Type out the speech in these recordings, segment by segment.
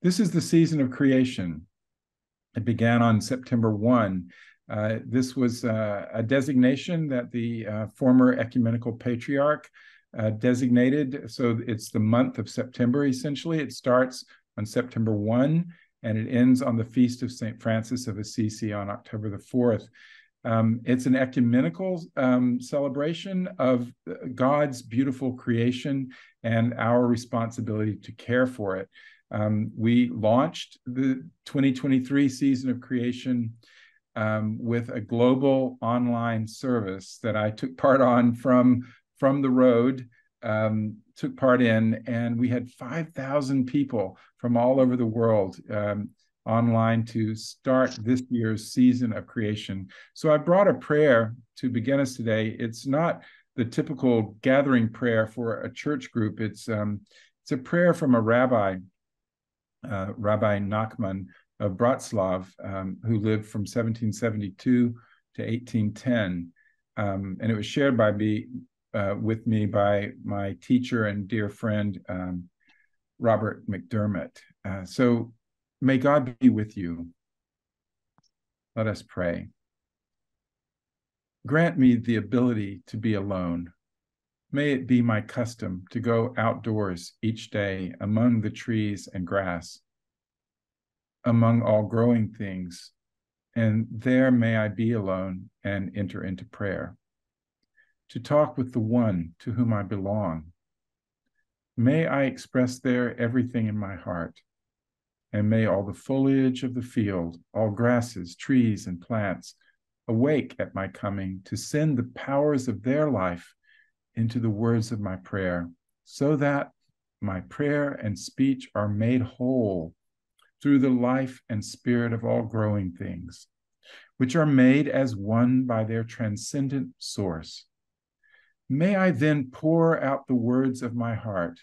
This is the season of creation. It began on September 1. This was a designation that the former ecumenical patriarch designated. So it's the month of September, essentially. It starts on September 1, and it ends on the feast of St. Francis of Assisi on October the 4th. It's an ecumenical celebration of God's beautiful creation and our responsibility to care for it. We launched the 2023 season of creation with a global online service that I took part on from the road, took part in, and we had 5,000 people from all over the world online to start this year's season of creation. So I brought a prayer to begin us today. It's not the typical gathering prayer for a church group. It's a prayer from a rabbi, Rabbi Nachman of Bratslav, who lived from 1772 to 1810. And it was shared by me, with me by my teacher and dear friend, Robert McDermott. So may God be with you. Let us pray. Grant me the ability to be alone. May it be my custom to go outdoors each day among the trees and grass, among all growing things, and there may I be alone and enter into prayer, to talk with the one to whom I belong. May I express there everything in my heart, and may all the foliage of the field, all grasses, trees, and plants, awake at my coming to send the powers of their life into the words of my prayer, so that my prayer and speech are made whole through the life and spirit of all growing things, which are made as one by their transcendent source. May I then pour out the words of my heart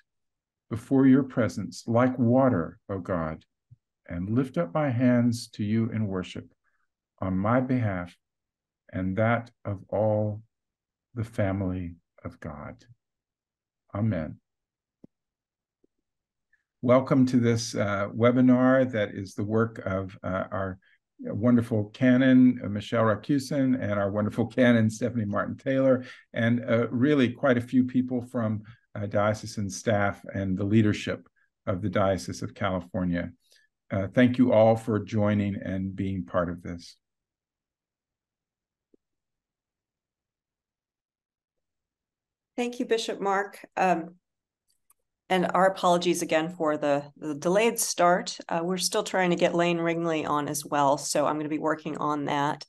before your presence like water, O God, and lift up my hands to you in worship on my behalf and that of all the family of God. Amen. Welcome to this webinar that is the work of our wonderful canon, Michelle Racusin, and our wonderful canon, Stephanie Martin-Taylor, and really quite a few people from diocesan staff and the leadership of the Diocese of California. Thank you all for joining and being part of this. Thank you, Bishop Mark. And our apologies again for the delayed start. We're still trying to get Lane Ringley on as well, so I'm going to be working on that.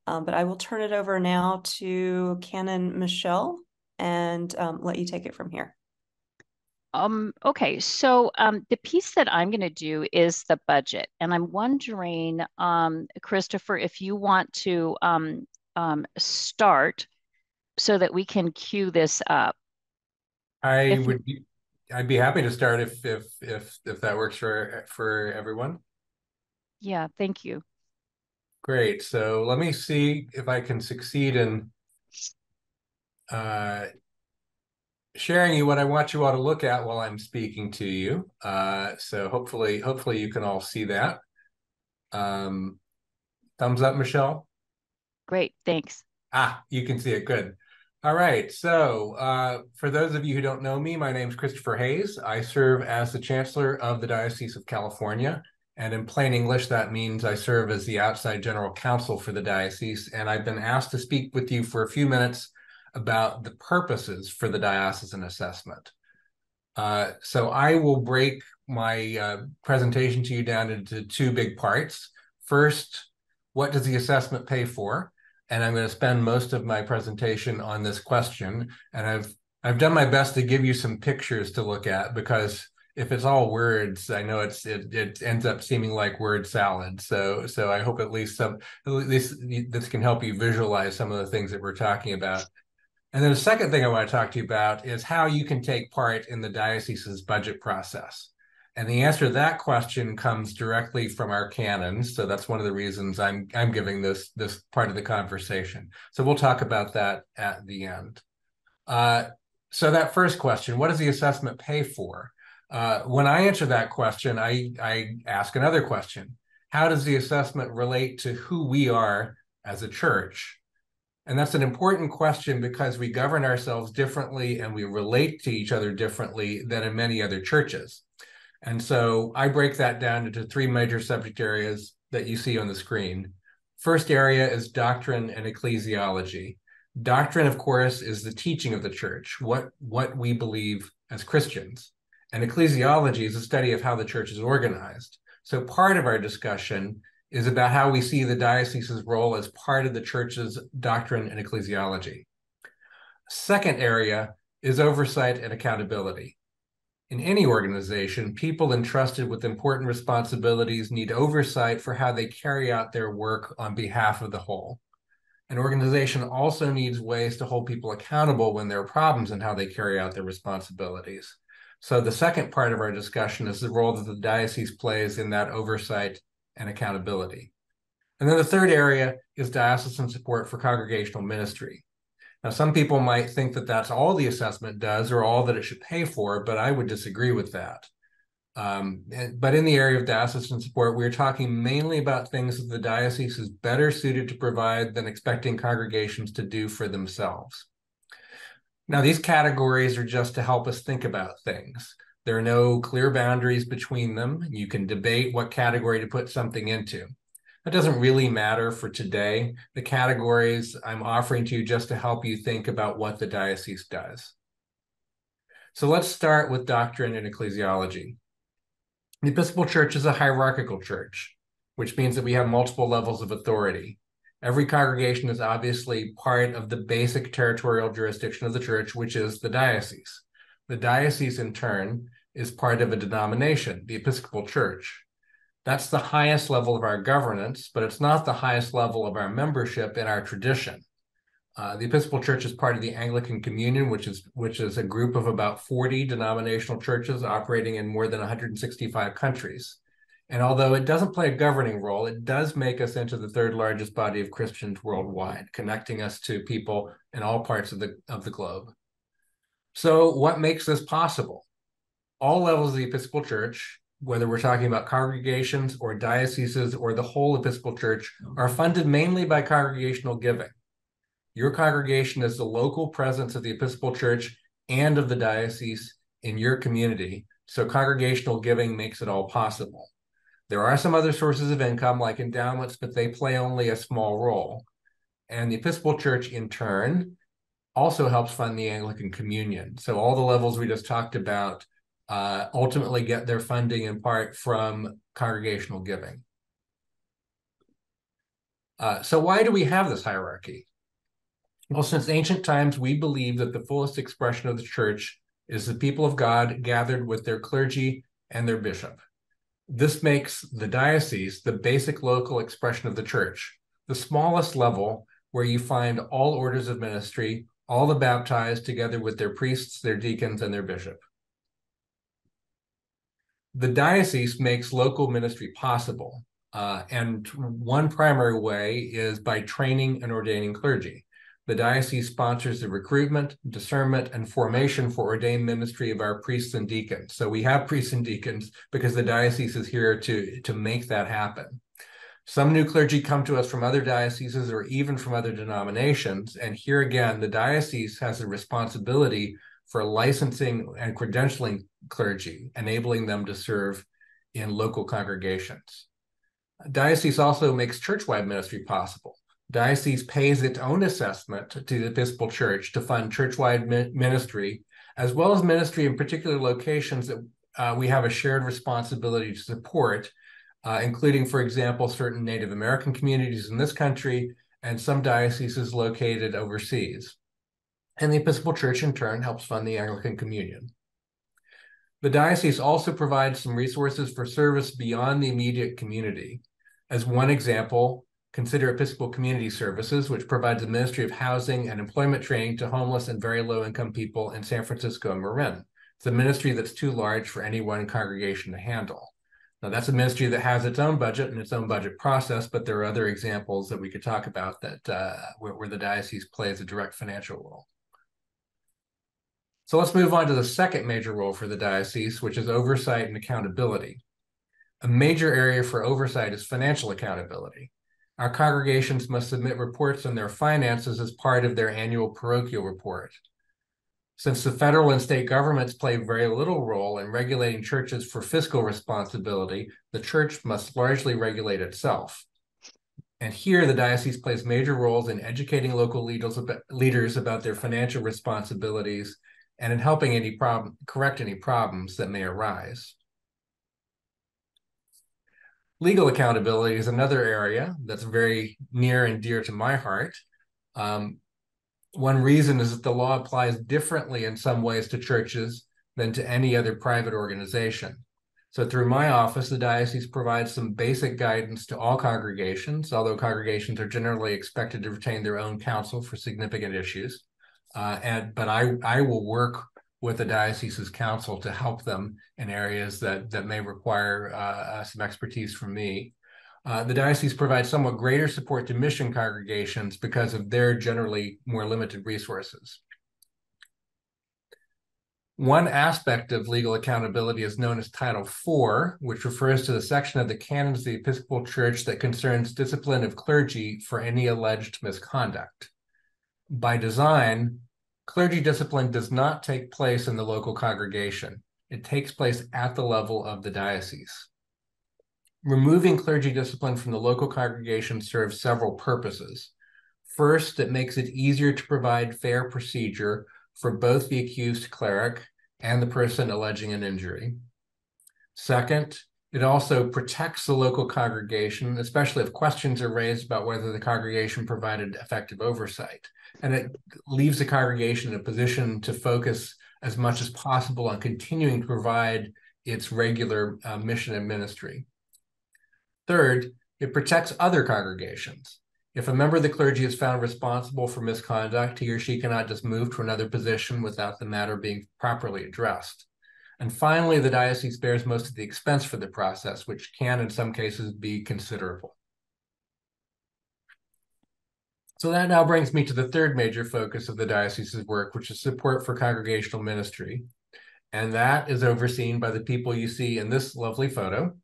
But I will turn it over now to Canon Michelle and let you take it from here. Okay, so the piece that I'm going to do is the budget. And I'm wondering, Christopher, if you want to start so that we can cue this up. I'd be happy to start if that works for everyone. Yeah, thank you. Great. So let me see if I can succeed in sharing you what I want you all to look at while I'm speaking to you. So hopefully you can all see that. Thumbs up, Michelle. Great, thanks. You can see it. Good. All right. So for those of you who don't know me, my name is Christopher Hayes. I serve as the Chancellor of the Diocese of California. And in plain English, that means I serve as the outside general counsel for the diocese. And I've been asked to speak with you for a few minutes about the purposes for the diocesan assessment. So I will break my presentation to you down into two big parts. First, what does the assessment pay for? And I'm going to spend most of my presentation on this question. And I've done my best to give you some pictures to look at, because if it's all words, I know it ends up seeming like word salad. So I hope at least this can help you visualize some of the things that we're talking about. And then the second thing I want to talk to you about is how you can take part in the diocese's budget process. And the answer to that question comes directly from our canons. So that's one of the reasons I'm giving this part of the conversation. So we'll talk about that at the end. So that first question, what does the assessment pay for? When I answer that question, I ask another question. How does the assessment relate to who we are as a church? And that's an important question because we govern ourselves differently and we relate to each other differently than in many other churches. And so I break that down into three major subject areas that you see on the screen. First area is doctrine and ecclesiology. Doctrine, of course, is the teaching of the church, what we believe as Christians. And ecclesiology is a study of how the church is organized. So part of our discussion is about how we see the diocese's role as part of the church's doctrine and ecclesiology. Second area is oversight and accountability. In any organization, people entrusted with important responsibilities need oversight for how they carry out their work on behalf of the whole. An organization also needs ways to hold people accountable when there are problems in how they carry out their responsibilities. So the second part of our discussion is the role that the diocese plays in that oversight and accountability. And then the third area is diocesan support for congregational ministry. Now, some people might think that that's all the assessment does or all that it should pay for, but I would disagree with that. But in the area of diocesan support, we're talking mainly about things that the diocese is better suited to provide than expecting congregations to do for themselves. Now, these categories are just to help us think about things. There are no clear boundaries between them. You can debate what category to put something into. That doesn't really matter for today. The categories I'm offering to you just to help you think about what the diocese does. So let's start with doctrine and ecclesiology. The Episcopal Church is a hierarchical church, which means that we have multiple levels of authority. Every congregation is obviously part of the basic territorial jurisdiction of the church, which is the diocese. The diocese, in turn, is part of a denomination, the Episcopal Church. That's the highest level of our governance, but it's not the highest level of our membership in our tradition. The Episcopal Church is part of the Anglican Communion, which is a group of about 40 denominational churches operating in more than 165 countries. And although it doesn't play a governing role, it does make us into the third largest body of Christians worldwide, connecting us to people in all parts of the globe. So what makes this possible? All levels of the Episcopal Church, whether we're talking about congregations or dioceses or the whole Episcopal Church, are funded mainly by congregational giving. Your congregation is the local presence of the Episcopal Church and of the diocese in your community, so congregational giving makes it all possible. There are some other sources of income like endowments, but they play only a small role. And the Episcopal Church, in turn, also helps fund the Anglican Communion. So all the levels we just talked about ultimately get their funding in part from congregational giving. So why do we have this hierarchy? Well, since ancient times, we believe that the fullest expression of the church is the people of God gathered with their clergy and their bishop. This makes the diocese the basic local expression of the church, the smallest level where you find all orders of ministry, all the baptized together with their priests, their deacons, and their bishop. The diocese makes local ministry possible, and one primary way is by training and ordaining clergy. The diocese sponsors the recruitment, discernment, and formation for ordained ministry of our priests and deacons. So we have priests and deacons because the diocese is here to make that happen. Some new clergy come to us from other dioceses or even from other denominations. And here again, the diocese has a responsibility for licensing and credentialing clergy, enabling them to serve in local congregations. Diocese also makes church-wide ministry possible. Diocese pays its own assessment to the Episcopal Church to fund church-wide ministry, as well as ministry in particular locations that we have a shared responsibility to support, including, for example, certain Native American communities in this country and some dioceses located overseas. And the Episcopal Church, in turn, helps fund the Anglican Communion. The diocese also provides some resources for service beyond the immediate community. As one example, consider Episcopal Community Services, which provides a ministry of housing and employment training to homeless and very low-income people in San Francisco and Marin. It's a ministry that's too large for any one congregation to handle. Now, that's a ministry that has its own budget and its own budget process, but there are other examples that we could talk about that where the diocese plays a direct financial role. So let's move on to the second major role for the diocese, which is oversight and accountability. A major area for oversight is financial accountability. Our congregations must submit reports on their finances as part of their annual parochial report. Since the federal and state governments play very little role in regulating churches for fiscal responsibility, the church must largely regulate itself. And here, the diocese plays major roles in educating local leaders about their financial responsibilities and in helping correct any problems that may arise. Legal accountability is another area that's very near and dear to my heart. One reason is that the law applies differently in some ways to churches than to any other private organization. So through my office, the diocese provides some basic guidance to all congregations, although congregations are generally expected to retain their own counsel for significant issues. But I will work with the diocese's council to help them in areas that may require some expertise from me. The diocese provides somewhat greater support to mission congregations because of their generally more limited resources. One aspect of legal accountability is known as Title IV, which refers to the section of the canons of the Episcopal Church that concerns discipline of clergy for any alleged misconduct. By design, clergy discipline does not take place in the local congregation. It takes place at the level of the diocese. Removing clergy discipline from the local congregation serves several purposes. First, it makes it easier to provide fair procedure for both the accused cleric and the person alleging an injury. Second, it also protects the local congregation, especially if questions are raised about whether the congregation provided effective oversight. And it leaves the congregation in a position to focus as much as possible on continuing to provide its regular mission and ministry. Third, it protects other congregations. If a member of the clergy is found responsible for misconduct, he or she cannot just move to another position without the matter being properly addressed. And finally, the diocese bears most of the expense for the process, which can, in some cases, be considerable. So that now brings me to the third major focus of the diocese's work, which is support for congregational ministry. And that is overseen by the people you see in this lovely photo.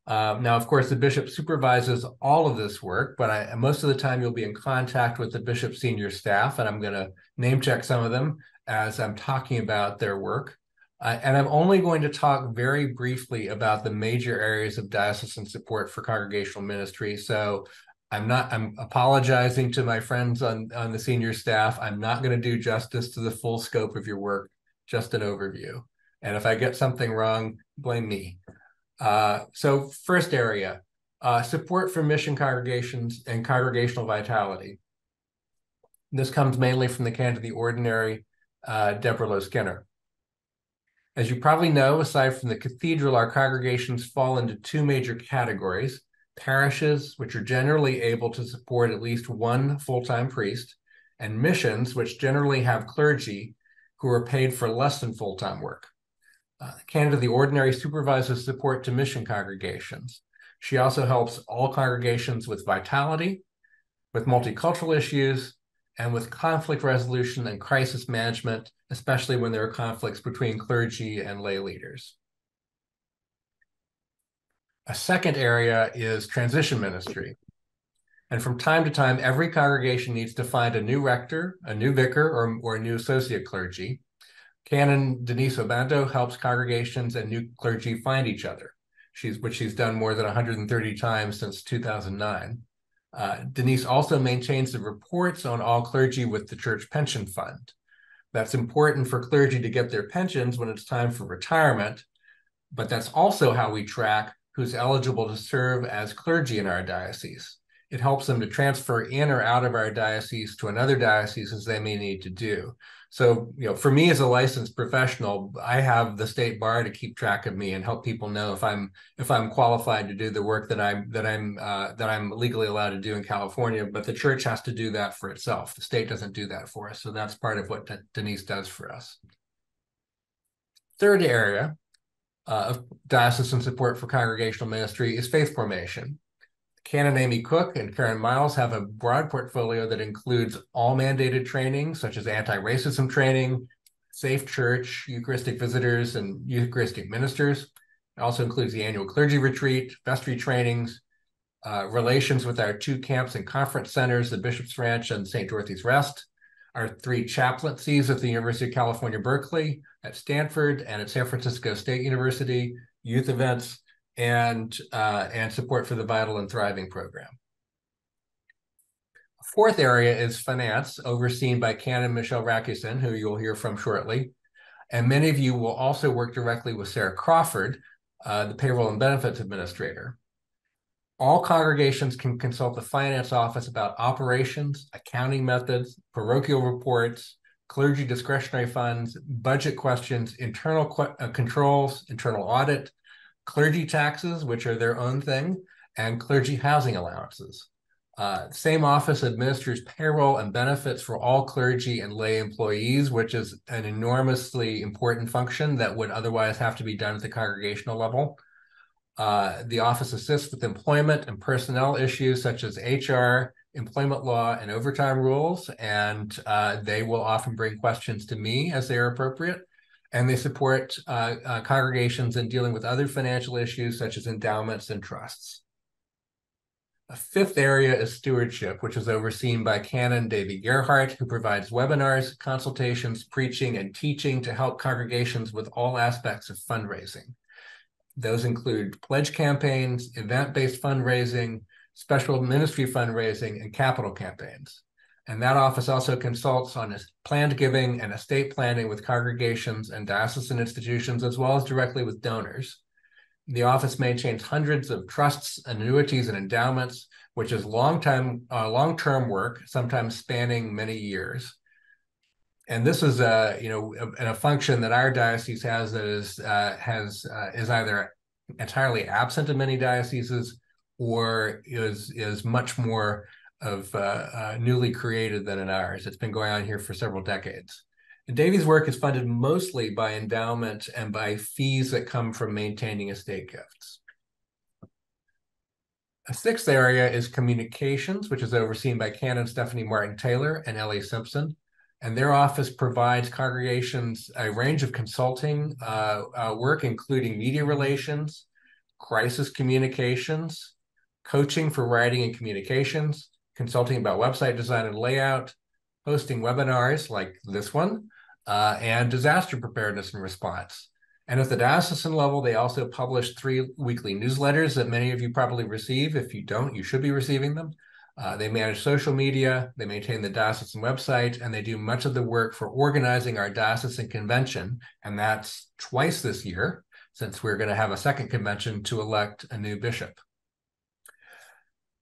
Now, of course, the bishop supervises all of this work, but most of the time you'll be in contact with the bishop's senior staff, and I'm going to name check some of them as I'm talking about their work. And I'm only going to talk very briefly about the major areas of diocesan support for congregational ministry. So I'm apologizing to my friends on the senior staff. I'm not going to do justice to the full scope of your work, just an overview. And if I get something wrong, blame me. So first area, support for mission congregations and congregational vitality. This comes mainly from the Canon of the Ordinary, Deborah Lowe Skinner. As you probably know, aside from the cathedral, our congregations fall into two major categories: parishes, which are generally able to support at least one full-time priest, and missions, which generally have clergy who are paid for less than full-time work. Canon of the Ordinary supervises support to mission congregations. She also helps all congregations with vitality, with multicultural issues, and with conflict resolution and crisis management, especially when there are conflicts between clergy and lay leaders. A second area is transition ministry. And from time to time, every congregation needs to find a new rector, a new vicar, or a new associate clergy. Canon Denise Obando helps congregations and new clergy find each other, which she's done more than 130 times since 2009. Denise also maintains the reports on all clergy with the church pension fund. That's important for clergy to get their pensions when it's time for retirement, but that's also how we track who's eligible to serve as clergy in our diocese. It helps them to transfer in or out of our diocese to another diocese as they may need to do. So, for me as a licensed professional, I have the state bar to keep track of me and help people know if I'm qualified to do the work that I'm legally allowed to do in California. But the church has to do that for itself. The state doesn't do that for us. So that's part of what Denise does for us. Third area of diocesan support for congregational ministry is faith formation. Canon Amy Cook and Karen Miles have a broad portfolio that includes all mandated training, such as anti-racism training, safe church, Eucharistic visitors, and Eucharistic ministers. It also includes the annual clergy retreat, vestry trainings, relations with our 2 camps and conference centers, the Bishop's Ranch and St. Dorothy's Rest, our 3 chaplaincies at the University of California, Berkeley, at Stanford, and at San Francisco State University, youth events, and support for the Vital and Thriving program. A 4th area is finance, overseen by Canon Michelle Rakusin, who you'll hear from shortly. And many of you will also work directly with Sarah Crawford, the payroll and benefits administrator. All congregations can consult the finance office about operations, accounting methods, parochial reports, clergy discretionary funds, budget questions, internal controls, internal audit, clergy taxes, which are their own thing, and clergy housing allowances. Same office administers payroll and benefits for all clergy and lay employees, which is an enormously important function that would otherwise have to be done at the congregational level. The office assists with employment and personnel issues such as HR, employment law, and overtime rules, and they will often bring questions to me as they are appropriate. And they support congregations in dealing with other financial issues such as endowments and trusts. A 5th area is stewardship, which is overseen by Canon Davy Gerhardt, who provides webinars, consultations, preaching, and teaching to help congregations with all aspects of fundraising. Those include pledge campaigns, event-based fundraising, special ministry fundraising, and capital campaigns. And that office also consults on planned giving and estate planning with congregations and diocesan institutions, as well as directly with donors. The office maintains hundreds of trusts, annuities, and endowments, which is long-term work, sometimes spanning many years. And this is a function that our diocese has that is either entirely absent in many dioceses or is much more of newly created than in ours. It's been going on here for several decades. And Davy's work is funded mostly by endowment and by fees that come from maintaining estate gifts. A 6th area is communications, which is overseen by Canon Stephanie Martin-Taylor and Ellie Simpson. And their office provides congregations a range of consulting work, including media relations, crisis communications, coaching for writing and communications, consulting about website design and layout, hosting webinars like this one, and disaster preparedness and response. And at the diocesan level, they also publish 3 weekly newsletters that many of you probably receive. If you don't, you should be receiving them. They manage social media, they maintain the diocesan website, and they do much of the work for organizing our diocesan convention. And that's twice this year, since we're going to have a 2nd convention to elect a new bishop.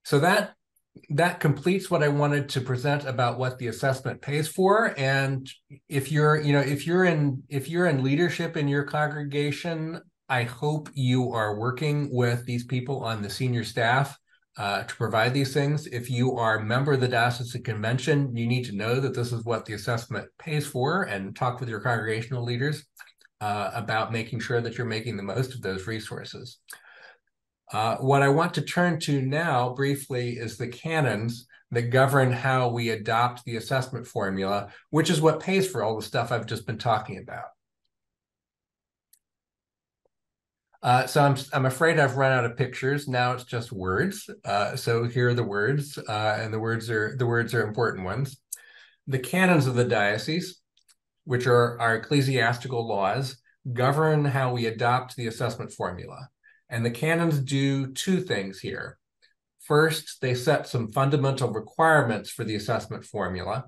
So that completes what I wanted to present about what the assessment pays for. And if you're in leadership in your congregation, I hope you are working with these people on the senior staff to provide these things. If you are a member of the diocesan convention, you need to know that this is what the assessment pays for, and talk with your congregational leaders about making sure that you're making the most of those resources. What I want to turn to now briefly is the canons that govern how we adopt the assessment formula, which is what pays for all the stuff I've just been talking about. So I'm afraid I've run out of pictures. Now it's just words. So here are the words, and the words are important ones. The canons of the diocese, which are our ecclesiastical laws, govern how we adopt the assessment formula. And the canons do 2 things here. First, they set some fundamental requirements for the assessment formula.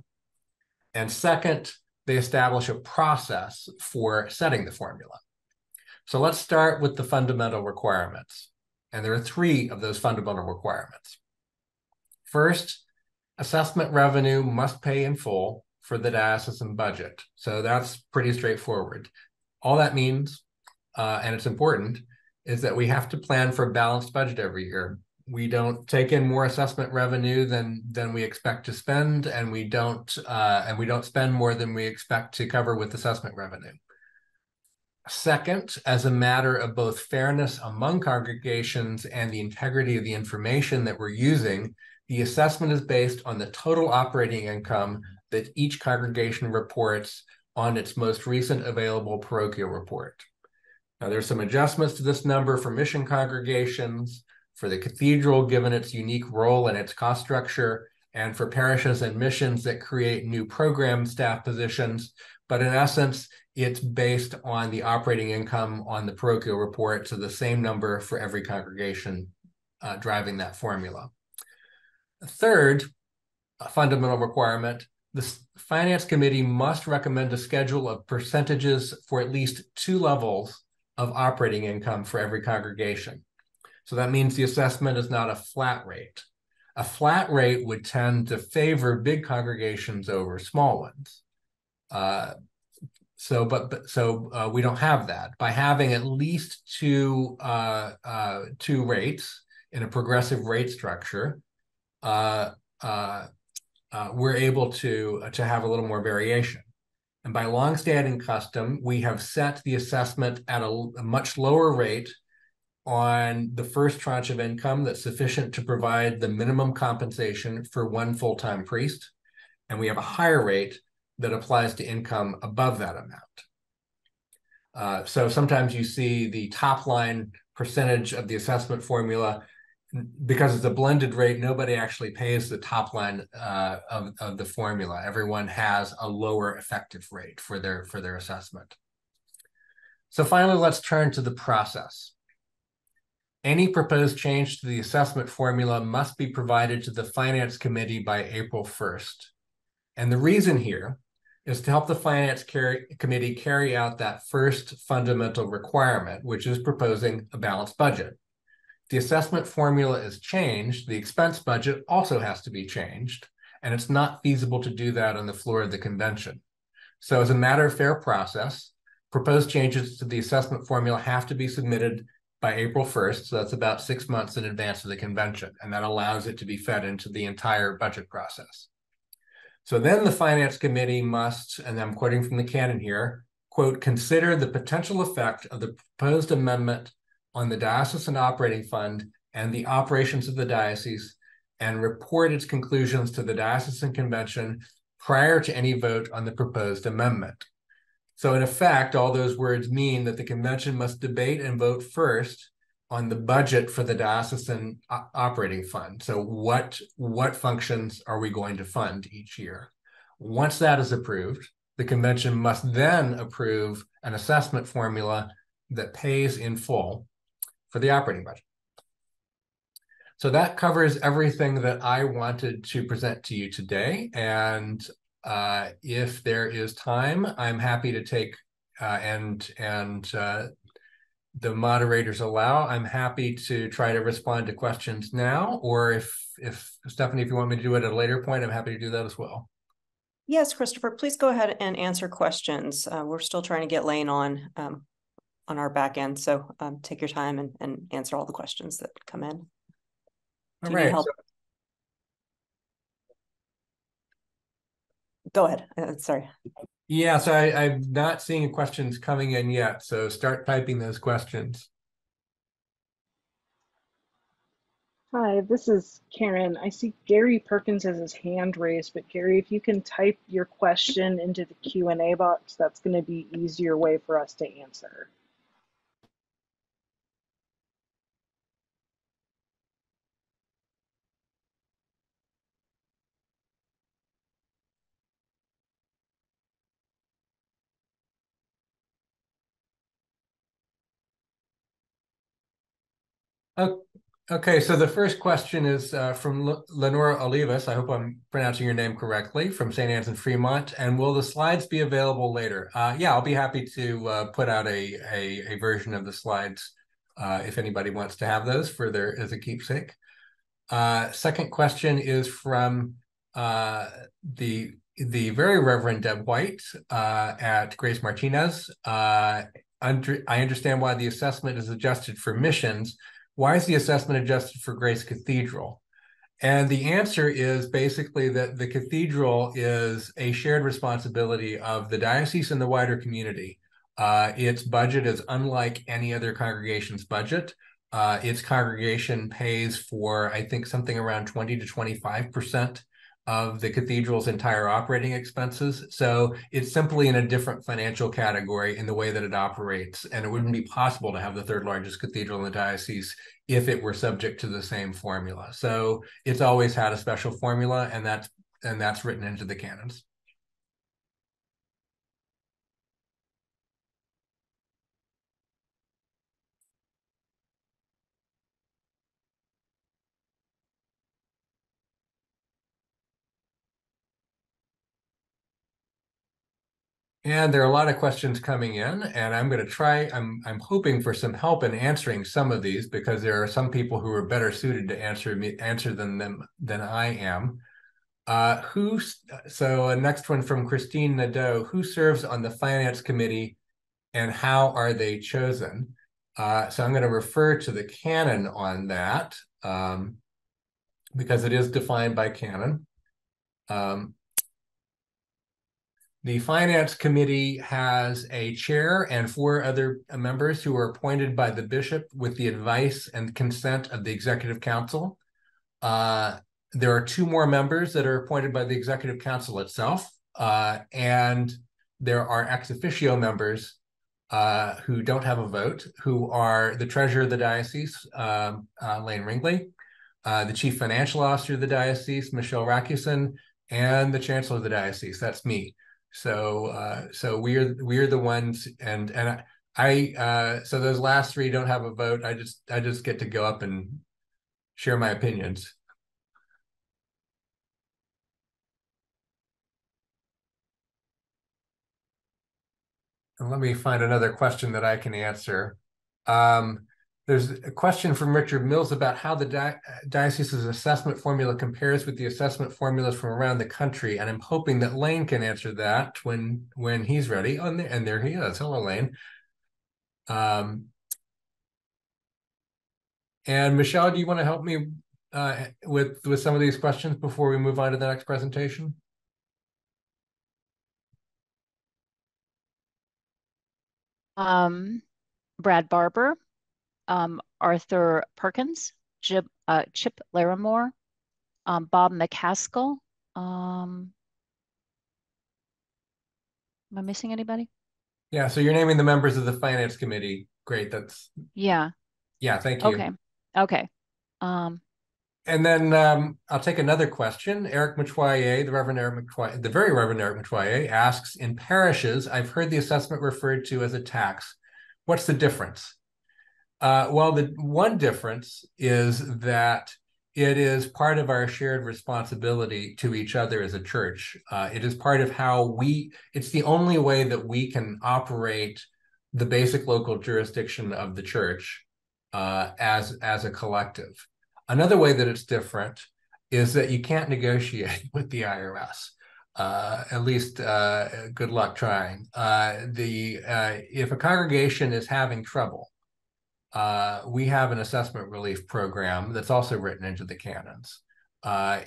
And second, they establish a process for setting the formula. So let's start with the fundamental requirements. And there are 3 of those fundamental requirements. First, assessment revenue must pay in full for the diocesan budget. So that's pretty straightforward. All that means, and it's important, is that we have to plan for a balanced budget every year. We don't take in more assessment revenue than we expect to spend, and we don't spend more than we expect to cover with assessment revenue. Second, as a matter of both fairness among congregations and the integrity of the information that we're using, the assessment is based on the total operating income that each congregation reports on its most recent available parochial report. Now, there's some adjustments to this number for mission congregations, for the cathedral, given its unique role and its cost structure, and for parishes and missions that create new program staff positions. But in essence, it's based on the operating income on the parochial report, so the same number for every congregation driving that formula. Third, a fundamental requirement, the Finance Committee must recommend a schedule of percentages for at least 2 levels of operating income for every congregation. So that means the assessment is not a flat rate. A flat rate would tend to favor big congregations over small ones. So we don't have that. By having at least two rates in a progressive rate structure, we're able to have a little more variation. And by longstanding custom, we have set the assessment at a much lower rate on the first tranche of income that's sufficient to provide the minimum compensation for 1 full-time priest. And we have a higher rate that applies to income above that amount. So sometimes you see the top line percentage of the assessment formula, because it's a blended rate, nobody actually pays the top line of the formula. Everyone has a lower effective rate for their assessment. So finally, let's turn to the process. Any proposed change to the assessment formula must be provided to the Finance Committee by April 1st. And the reason here is to help the Finance Committee carry out that first fundamental requirement, which is proposing a balanced budget. The assessment formula is changed, the expense budget also has to be changed, and it's not feasible to do that on the floor of the convention. So as a matter of fair process, proposed changes to the assessment formula have to be submitted by April 1st, so that's about 6 months in advance of the convention, and that allows it to be fed into the entire budget process. So then the Finance Committee must, and I'm quoting from the canon here, quote, consider the potential effect of the proposed amendment on the diocesan operating fund and the operations of the diocese, and report its conclusions to the diocesan convention prior to any vote on the proposed amendment. So in effect, all those words mean that the convention must debate and vote first on the budget for the diocesan operating fund. So what functions are we going to fund each year? Once that is approved, the convention must then approve an assessment formula that pays in full for the operating budget. So that covers everything that I wanted to present to you today. And if there is time, I'm happy to take, and the moderators allow, I'm happy to try to respond to questions now, or if Stephanie, if you want me to do it at a later point, I'm happy to do that as well. Yes, Christopher, please go ahead and answer questions. We're still trying to get Lane on our back end, so take your time and answer all the questions that come in. All right. Help? Go ahead. Sorry. Yeah, so I'm not seeing questions coming in yet, so start typing those questions. Hi, this is Karen. I see Gary Perkins has his hand raised, but Gary, if you can type your question into the Q&A box, that's going to be an easier way for us to answer. Okay, so the first question is from Lenora Olivas. I hope I'm pronouncing your name correctly, from St. Anne's in Fremont. And will the slides be available later? Yeah, I'll be happy to put out a version of the slides if anybody wants to have those for as a keepsake. Second question is from the very Reverend Deb White at Grace Martinez. I understand why the assessment is adjusted for missions. Why is the assessment adjusted for Grace Cathedral? And the answer is basically that the cathedral is a shared responsibility of the diocese and the wider community. Its budget is unlike any other congregation's budget. Its congregation pays for, I think, something around 20 to 25% of the cathedral's entire operating expenses. So it's simply in a different financial category in the way that it operates. And it wouldn't be possible to have the third largest cathedral in the diocese if it were subject to the same formula. So it's always had a special formula, and that's written into the canons. And there are a lot of questions coming in, and I'm going to try. I'm hoping for some help in answering some of these, because there are some people who are better suited to answer them than I am. So next one from Christine Nadeau: who serves on the finance committee, and how are they chosen? So I'm going to refer to the canon on that, because it is defined by canon. The Finance Committee has a chair and 4 other members who are appointed by the bishop with the advice and consent of the Executive Council. There are 2 more members that are appointed by the Executive Council itself, and there are ex officio members who don't have a vote, who are the Treasurer of the Diocese, Lane Ringley, the Chief Financial Officer of the Diocese, Michelle Rakusin, and the Chancellor of the Diocese. That's me. So we're the ones, and I so those last 3 don't have a vote. I just get to go up and share my opinions. And let me find another question that I can answer. There's a question from Richard Mills about how the diocese's assessment formula compares with the assessment formulas from around the country, and I'm hoping that Lane can answer that when he's ready. Oh, and there he is. Hello, Lane. And Michelle, do you want to help me with some of these questions before we move on to the next presentation? Brad Barber, Arthur Perkins, Chip Larimore, Bob McCaskill. Am I missing anybody? Yeah, so you're naming the members of the Finance Committee. Great, yeah, thank you. Okay. And then I'll take another question. Eric Machwaye, the very Reverend Eric Machwaye, asks, in parishes, I've heard the assessment referred to as a tax. What's the difference? Well, the one difference is that it is part of our shared responsibility to each other as a church. It is part of it's the only way that we can operate the basic local jurisdiction of the church as a collective. Another way that it's different is that you can't negotiate with the IRS. At least good luck trying. If a congregation is having trouble, we have an assessment relief program that's also written into the canons,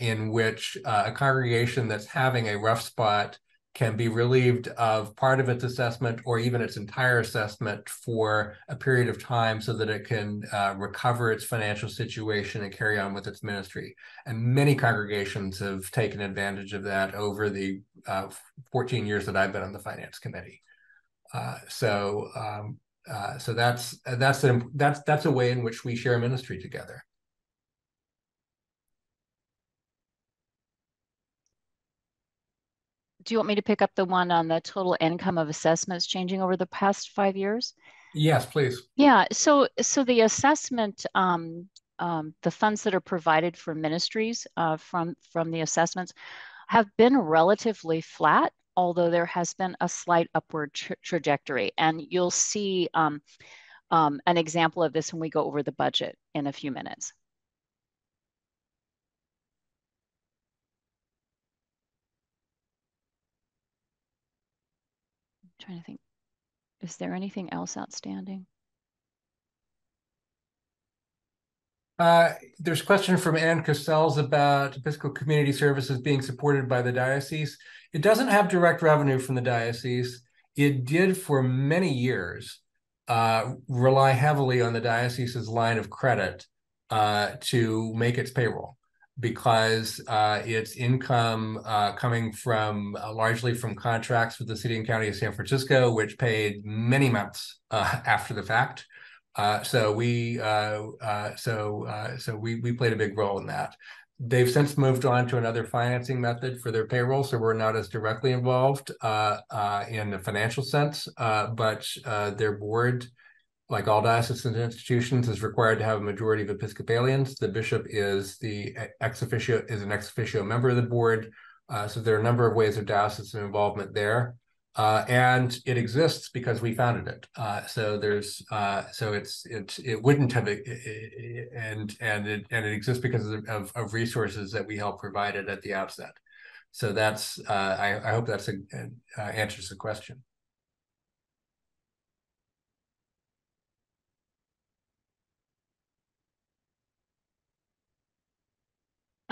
in which a congregation that's having a rough spot can be relieved of part of its assessment or even its entire assessment for a period of time so that it can recover its financial situation and carry on with its ministry. And many congregations have taken advantage of that over the 14 years that I've been on the Finance Committee. So that's a way in which we share ministry together. Do you want me to pick up the one on the total income of assessments changing over the past 5 years? Yes, please. Yeah, so the assessment, the funds that are provided for ministries from the assessments have been relatively flat, although there has been a slight upward trajectory. And you'll see an example of this when we go over the budget in a few minutes. I'm trying to think, is there anything else outstanding? There's a question from Ann Castells about Episcopal Community Services being supported by the diocese. It doesn't have direct revenue from the diocese. It did for many years rely heavily on the diocese's line of credit to make its payroll. because it's income coming from largely from contracts with the city and county of San Francisco, which paid many months after the fact. So we played a big role in that. They've since moved on to another financing method for their payroll, so we're not as directly involved in the financial sense, but their board, like all diocesan institutions, is required to have a majority of Episcopalians. The bishop is an ex officio member of the board. So there are a number of ways of diocesan involvement there. And it exists because we founded it. It wouldn't have and it exists because of resources that we helped provide it at the outset. So that's I hope that's answers the question.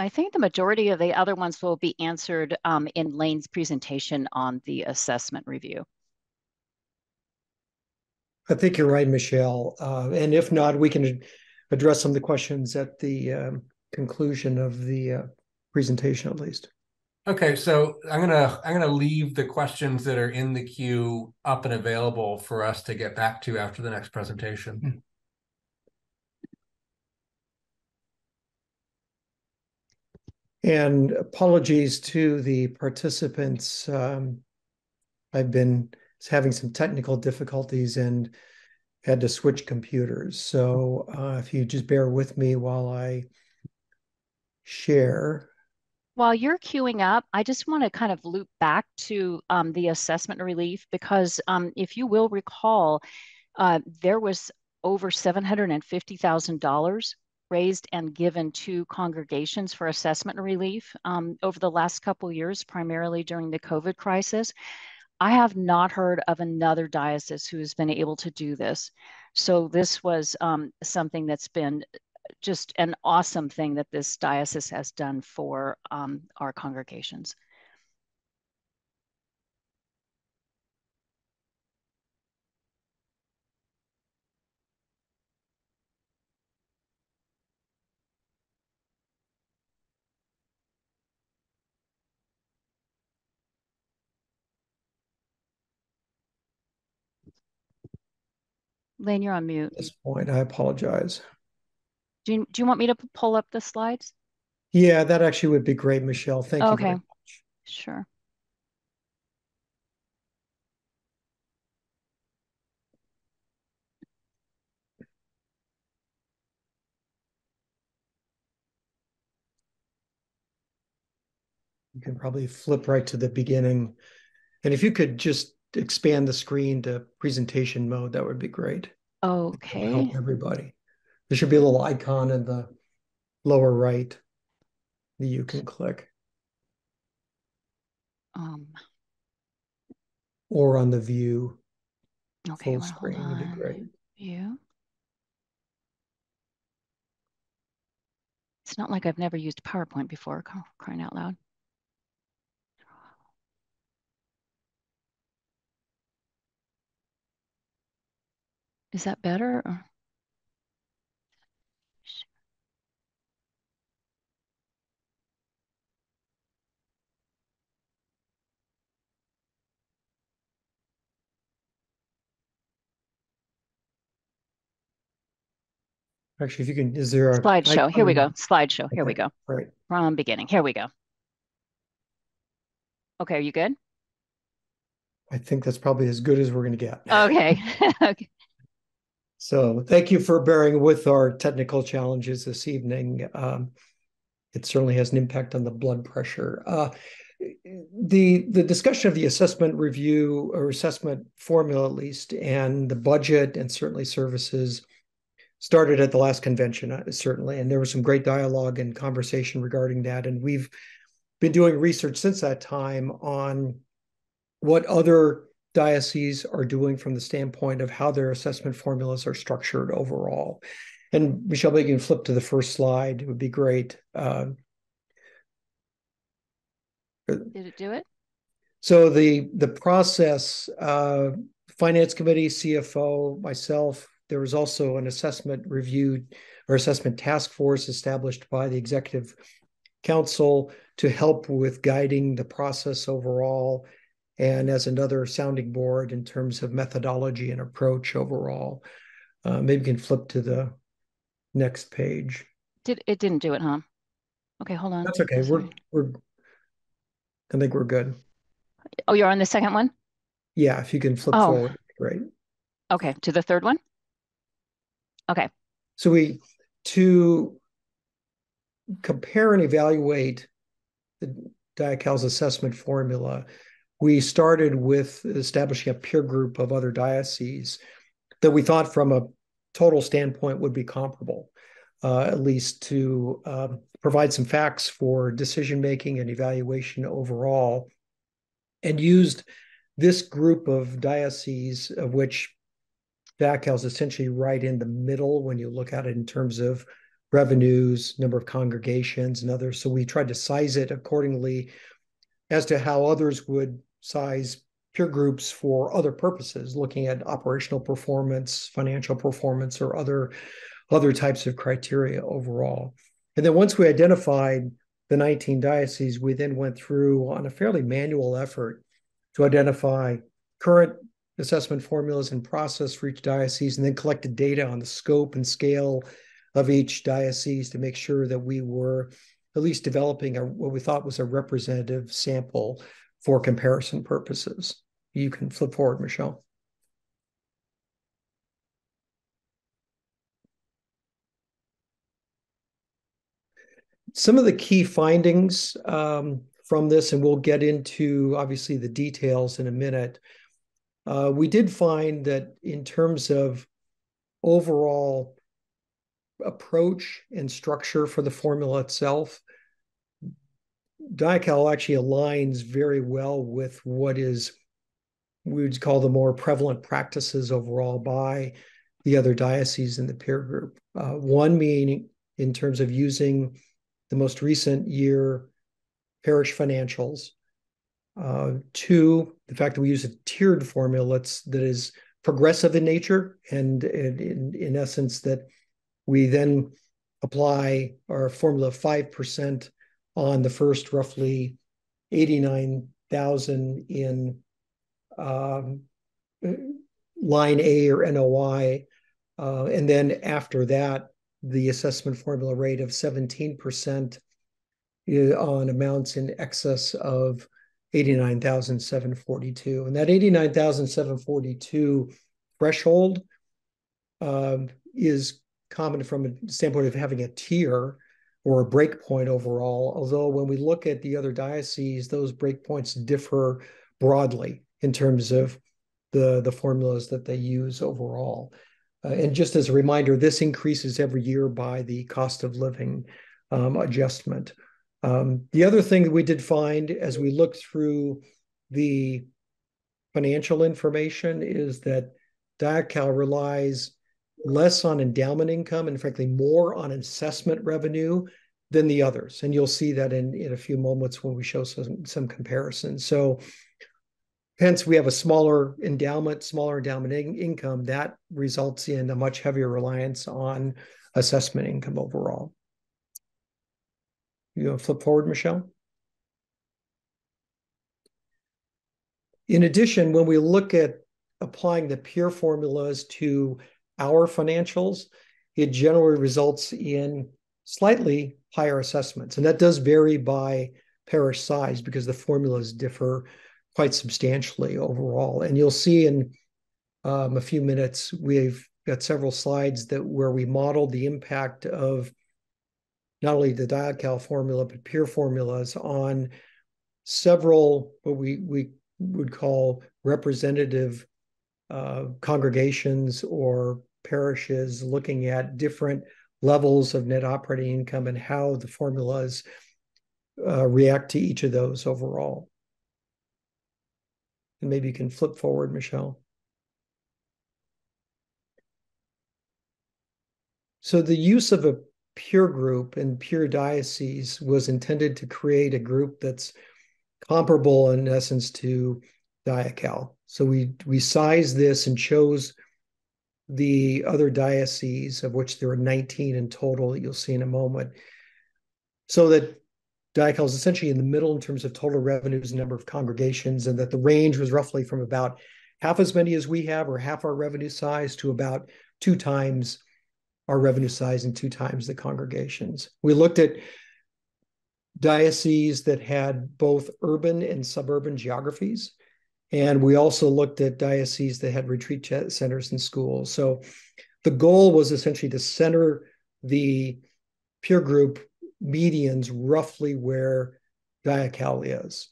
I think the majority of the other ones will be answered in Lane's presentation on the assessment review. I think you're right, Michelle. And if not, we can address some of the questions at the conclusion of the presentation, at least. Okay, so I'm gonna leave the questions that are in the queue up and available for us to get back to after the next presentation. And apologies to the participants. I've been having some technical difficulties and had to switch computers. So if you just bear with me while I share. While you're queuing up, I just want to kind of loop back to the assessment relief, because if you will recall, there was over $750,000 raised and given to congregations for assessment relief over the last couple of years, primarily during the COVID crisis. I have not heard of another diocese who has been able to do this. So this was something that's been just an awesome thing that this diocese has done for our congregations. Lane, you're on mute. At this point, I apologize. Do you want me to pull up the slides? Yeah, that actually would be great, Michelle. Thank you very much. Sure. You can probably flip right to the beginning. And if you could just expand the screen to presentation mode, that would be great. Okay. That would help everybody. There should be a little icon in the lower right that you can click. Or on the view. Okay, Full screen would be great. View. It's not like I've never used PowerPoint before, crying out loud. Is that better? Or? Actually, if you can, is there a slideshow? Here we go. Slideshow. Here we go. Right. From beginning. Here we go. Okay, are you good? I think that's probably as good as we're going to get. Okay. Okay. So thank you for bearing with our technical challenges this evening. It certainly has an impact on the blood pressure. The discussion of the assessment review or assessment formula, at least, and the budget and certainly services started at the last convention, certainly. And there was some great dialogue and conversation regarding that. And we've been doing research since that time on what other dioceses are doing from the standpoint of how their assessment formulas are structured overall. And Michelle, maybe you can flip to the first slide. It would be great. Did it do it? So the process, Finance Committee, CFO, myself, there was also an assessment review or assessment task force established by the executive council to help with guiding the process overall, and as another sounding board in terms of methodology and approach overall. Maybe you can flip to the next page. It didn't do it, huh? Okay, hold on. That's okay. I think we're good. Oh, you're on the second one? Yeah, if you can flip Oh, forward, great. okay, to the third one? Okay. So to compare and evaluate the Diocal's assessment formula, we started with establishing a peer group of other dioceses that we thought from a total standpoint would be comparable, at least to provide some facts for decision-making and evaluation overall, and used this group of dioceses, of which Diocel is essentially right in the middle when you look at it in terms of revenues, number of congregations, and others. So we tried to size it accordingly as to how others would size peer groups for other purposes, looking at operational performance, financial performance, or other types of criteria overall. And then once we identified the 19 dioceses, we then went through on a fairly manual effort to identify current assessment formulas and process for each diocese, and then collected data on the scope and scale of each diocese to make sure that we were at least developing what we thought was a representative sample for comparison purposes. You can flip forward, Michelle. Some of the key findings from this, and we'll get into obviously the details in a minute. We did find that in terms of overall approach and structure for the formula itself, Diocel actually aligns very well with what is, we would call, the more prevalent practices overall by the other dioceses in the peer group. One meaning in terms of using the most recent year parish financials. Two, the fact that we use a tiered formula that is progressive in nature, and in essence that we then apply our formula of 5% on the first roughly 89,000 in line A or NOI. And then after that, the assessment formula rate of 17% on amounts in excess of 89,742. And that 89,742 threshold is common from a standpoint of having a tier or a breakpoint overall, although when we look at the other dioceses, those breakpoints differ broadly in terms of the formulas that they use overall. And just as a reminder, this increases every year by the cost of living adjustment. The other thing that we did find as we looked through the financial information is that Diocel relies less on endowment income and frankly more on assessment revenue than the others. And you'll see that in a few moments when we show some comparisons. So hence we have a smaller endowment income that results in a much heavier reliance on assessment income overall. You want to flip forward, Michelle? In addition, when we look at applying the peer formulas to our financials, it generally results in slightly higher assessments. And that does vary by parish size because the formulas differ quite substantially overall. And you'll see in a few minutes, we've got several slides where we modeled the impact of not only the Diocel formula, but peer formulas on several what we would call representative congregations or parishes, looking at different levels of net operating income and how the formulas react to each of those overall. And maybe you can flip forward, Michelle. So the use of a peer group and peer diocese was intended to create a group that's comparable in essence to Diocel. So we sized this and chose the other dioceses, of which there are 19 in total that you'll see in a moment, so that Diacal is essentially in the middle in terms of total revenues and number of congregations, and that the range was roughly from about half as many as we have, or half our revenue size, to about 2 times our revenue size and 2 times the congregations. We looked at dioceses that had both urban and suburban geographies. And we also looked at dioceses that had retreat centers and schools. So the goal was essentially to center the peer group medians roughly where Diacal is.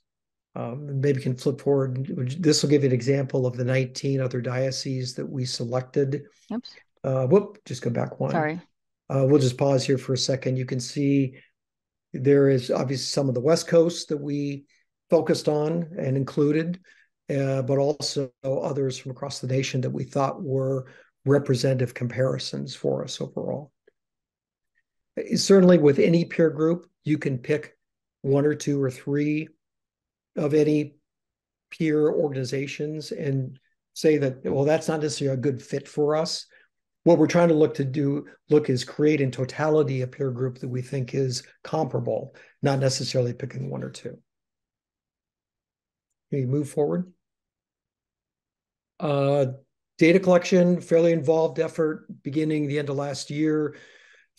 Maybe you can flip forward. This will give you an example of the 19 other dioceses that we selected. Oops. Just go back one. Sorry. We'll just pause here for a second. You can see there is obviously some of the West Coast that we focused on and included, but also others from across the nation that we thought were representative comparisons for us overall. Certainly with any peer group, you can pick 1 or 2 or 3 of any peer organizations and say that, well, that's not necessarily a good fit for us. What we're trying to look is create in totality a peer group that we think is comparable, not necessarily picking 1 or 2. Can you move forward? Data collection, fairly involved effort beginning the end of last year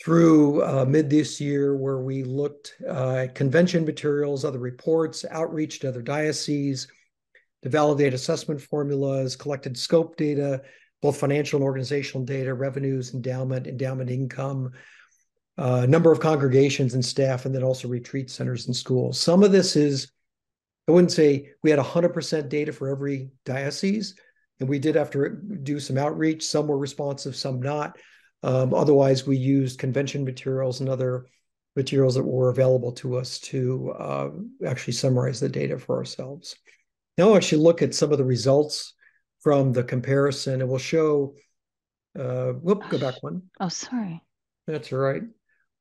through mid this year, where we looked at convention materials, other reports, outreach to other dioceses, to validate assessment formulas, collected scope data, both financial and organizational data, revenues, endowment income, number of congregations and staff, and then also retreat centers and schools. Some of this is, I wouldn't say we had 100% data for every diocese, and we did have to do some outreach. Some were responsive, some not. Otherwise, we used convention materials and other materials that were available to us to actually summarize the data for ourselves. Now I'll actually look at some of the results from the comparison, and we'll show, go back one. Oh, sorry. That's all right.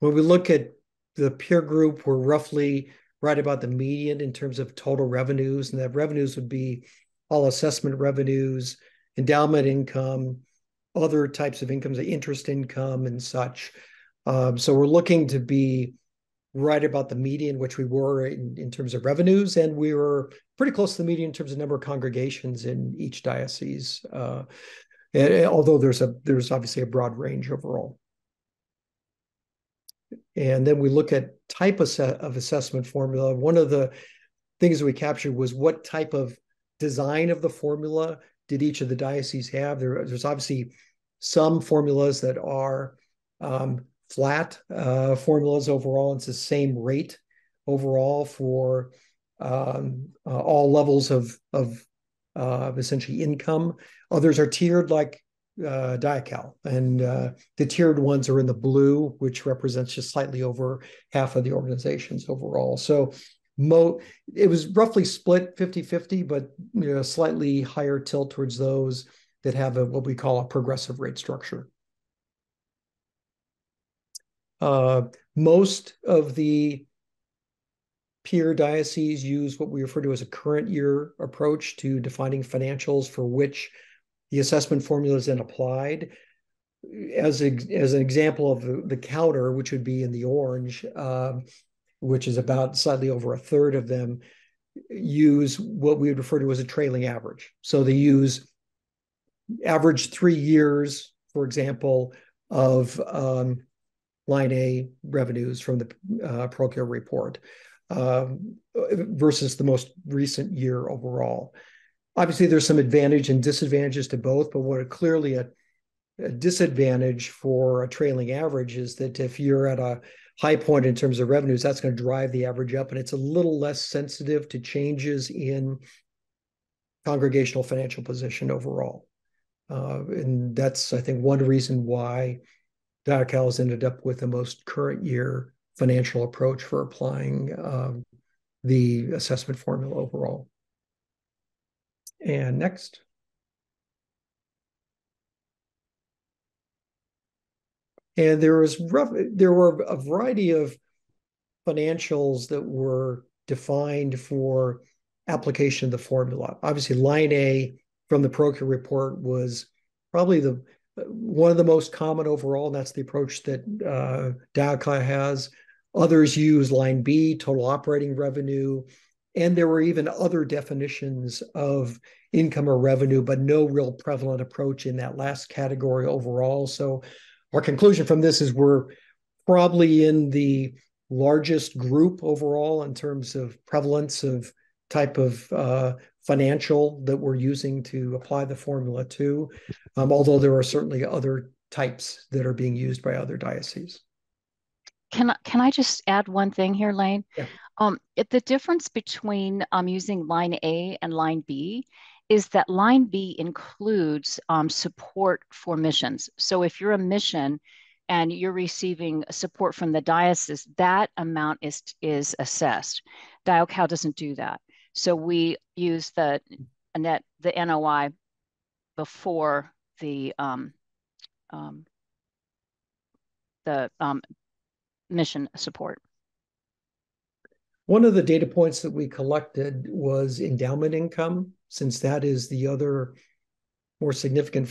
When we look at the peer group, we're roughly right about the median in terms of total revenues, and that revenues would be all assessment revenues, endowment income, other types of incomes, like interest income and such. So we're looking to be right about the median, which we were in terms of revenues, and we were pretty close to the median in terms of number of congregations in each diocese, although there's obviously a broad range overall. And then we look at type of assessment formula. One of the things we captured was what type of design of the formula did each of the dioceses have. There's obviously some formulas that are flat formulas overall. It's the same rate overall for all levels of essentially income. Others are tiered like Diacal, and the tiered ones are in the blue, which represents just slightly over half of the organizations overall. So it was roughly split 50-50, but slightly higher tilt towards those that have what we call a progressive rate structure. Most of the peer dioceses use what we refer to as a current year approach to defining financials, for which the assessment formula is then applied. As an example of the counter, which would be in the orange, which is about slightly over a third of them, use what we would refer to as a trailing average. So they use average 3 years, for example, of line A revenues from the parochial report versus the most recent year overall. Obviously, there's some advantage and disadvantages to both, but what are clearly a disadvantage for a trailing average is that if you're at a high point in terms of revenues, that's going to drive the average up, and it's a little less sensitive to changes in congregational financial position overall. And that's, I think, one reason why Diacal has ended up with the most current year financial approach for applying the assessment formula overall. And next. And there were a variety of financials that were defined for application of the formula. Obviously, line A from the parochial report was probably one of the most common overall, and that's the approach that Diacal has. Others use line B, total operating revenue. And there were even other definitions of income or revenue, but no real prevalent approach in that last category overall. So our conclusion from this is we're probably in the largest group overall in terms of prevalence of type of financial that we're using to apply the formula to, although there are certainly other types that are being used by other dioceses. Can I just add one thing here, Lane? Yeah. The difference between using line A and line B is that line B includes support for missions. So if you're a mission and you're receiving support from the diocese, that amount is assessed. DioCal doesn't do that. So we use the NOI before the mission support. One of the data points that we collected was endowment income, since that is the other more significant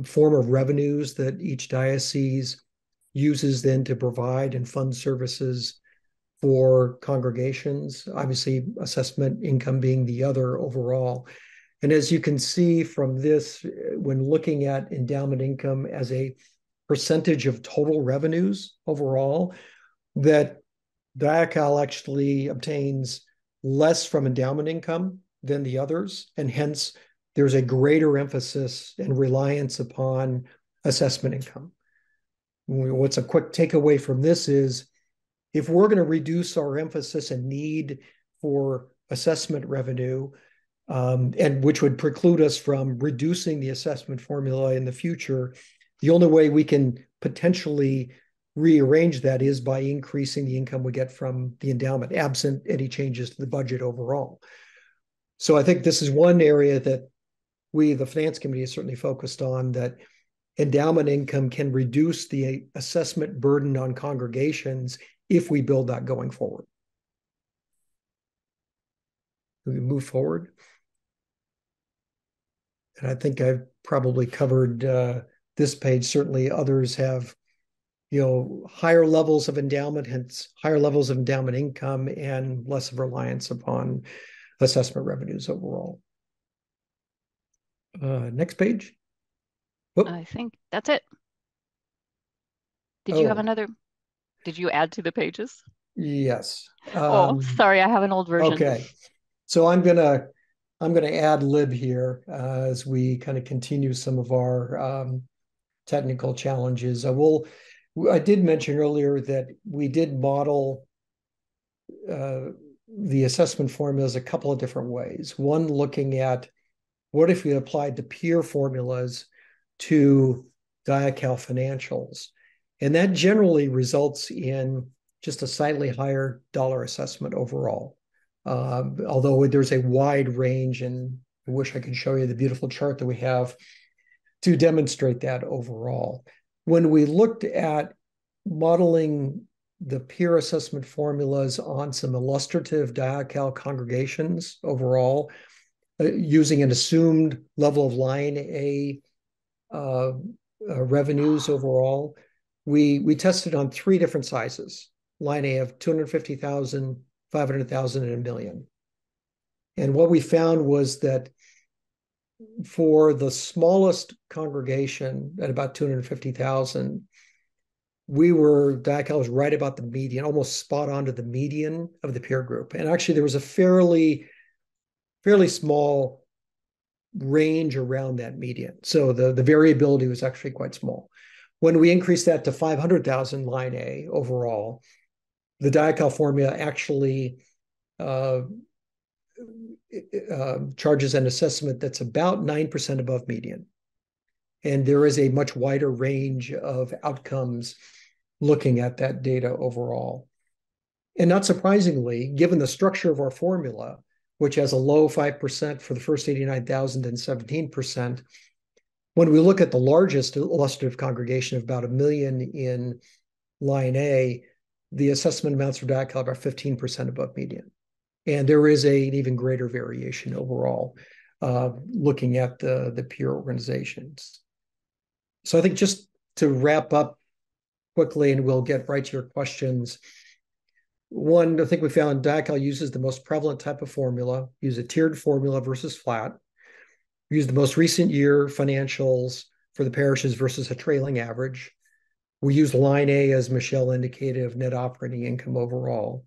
form of revenues that each diocese uses then to provide and fund services for congregations, obviously assessment income being the other overall. And as you can see from this, when looking at endowment income as a percentage of total revenues overall, that DioCal actually obtains less from endowment income than the others, and hence there's a greater emphasis and reliance upon assessment income. What's a quick takeaway from this is, if we're going to reduce our emphasis and need for assessment revenue, and which would preclude us from reducing the assessment formula in the future, the only way we can potentially rearrange that is by increasing the income we get from the endowment, absent any changes to the budget overall. So I think this is one area that we, the Finance Committee, is certainly focused on, that endowment income can reduce the assessment burden on congregations if we build that going forward. We move forward. And I think I've probably covered this page. Certainly others have, higher levels of endowment, hence higher levels of endowment income and less of reliance upon assessment revenues overall. Next page. Whoop. I think that's it. Did you have another? Did you add to the pages? Yes. Sorry, I have an old version. Okay. So I'm gonna ad lib here as we kind of continue some of our technical challenges. I did mention earlier that we did model the assessment formulas a couple of different ways. One, looking at what if we applied the peer formulas to DioCal financials, and that generally results in just a slightly higher dollar assessment overall. Although there's a wide range, and I wish I could show you the beautiful chart that we have to demonstrate that overall. When we looked at modeling the peer assessment formulas on some illustrative DioCal congregations overall, using an assumed level of line A revenues overall, we tested on 3 different sizes: line A of 250,000, 500,000, and $1 million. And what we found was that for the smallest congregation at about 250,000, DioCal was right about the median, almost spot on to the median of the peer group. And actually there was a fairly small range around that median. So the variability was actually quite small. When we increased that to 500,000 line A overall, the DioCal formula actually charges an assessment that's about 9% above median. And there is a much wider range of outcomes looking at that data overall. And not surprisingly, given the structure of our formula, which has a low 5% for the first 89,000 and 17%, when we look at the largest illustrative congregation of about 1 million in line A, the assessment amounts for DioCal are about 15% above median. And there is an even greater variation overall, looking at the peer organizations. So I think just to wrap up quickly, and we'll get right to your questions. One, I think we found Diacal uses the most prevalent type of formula, use a tiered formula versus flat, use the most recent year financials for the parishes versus a trailing average. We use line A, as Michelle indicated, of net operating income overall.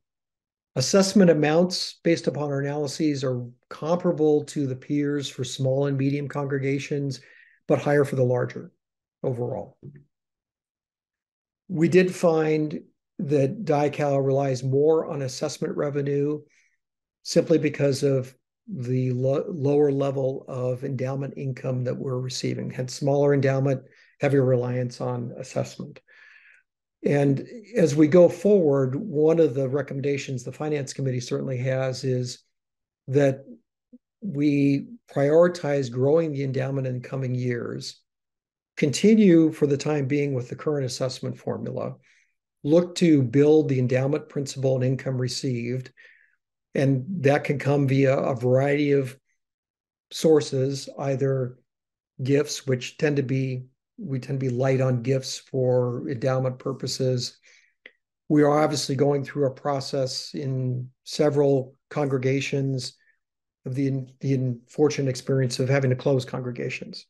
Assessment amounts based upon our analyses are comparable to the peers for small and medium congregations, but higher for the larger overall. We did find that Diacal relies more on assessment revenue simply because of the lower level of endowment income that we're receiving. Had smaller endowment, heavier reliance on assessment. And as we go forward, one of the recommendations the Finance Committee certainly has is that we prioritize growing the endowment in coming years, continue for the time being with the current assessment formula, look to build the endowment principal and income received, and that can come via a variety of sources, either gifts, which we tend to be light on gifts for endowment purposes. We are obviously going through a process in several congregations of the unfortunate experience of having to close congregations.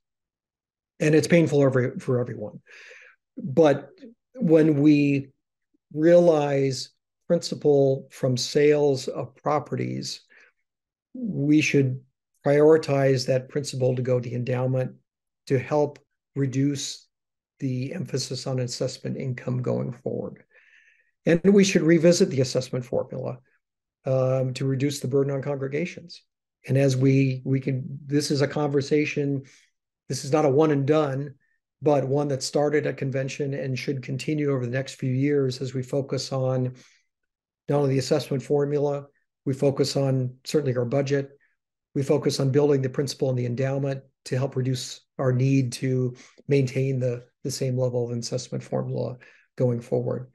And it's painful for everyone. But when we realize principal from sales of properties, we should prioritize that principal to go to endowment to help reduce the emphasis on assessment income going forward. And we should revisit the assessment formula to reduce the burden on congregations. And as we can, this is a conversation, this is not a one and done, but one that started at convention and should continue over the next few years as we focus on not only the assessment formula, we focus on certainly our budget, we focus on building the principal and the endowment to help reduce our need to maintain the same level of assessment formula going forward.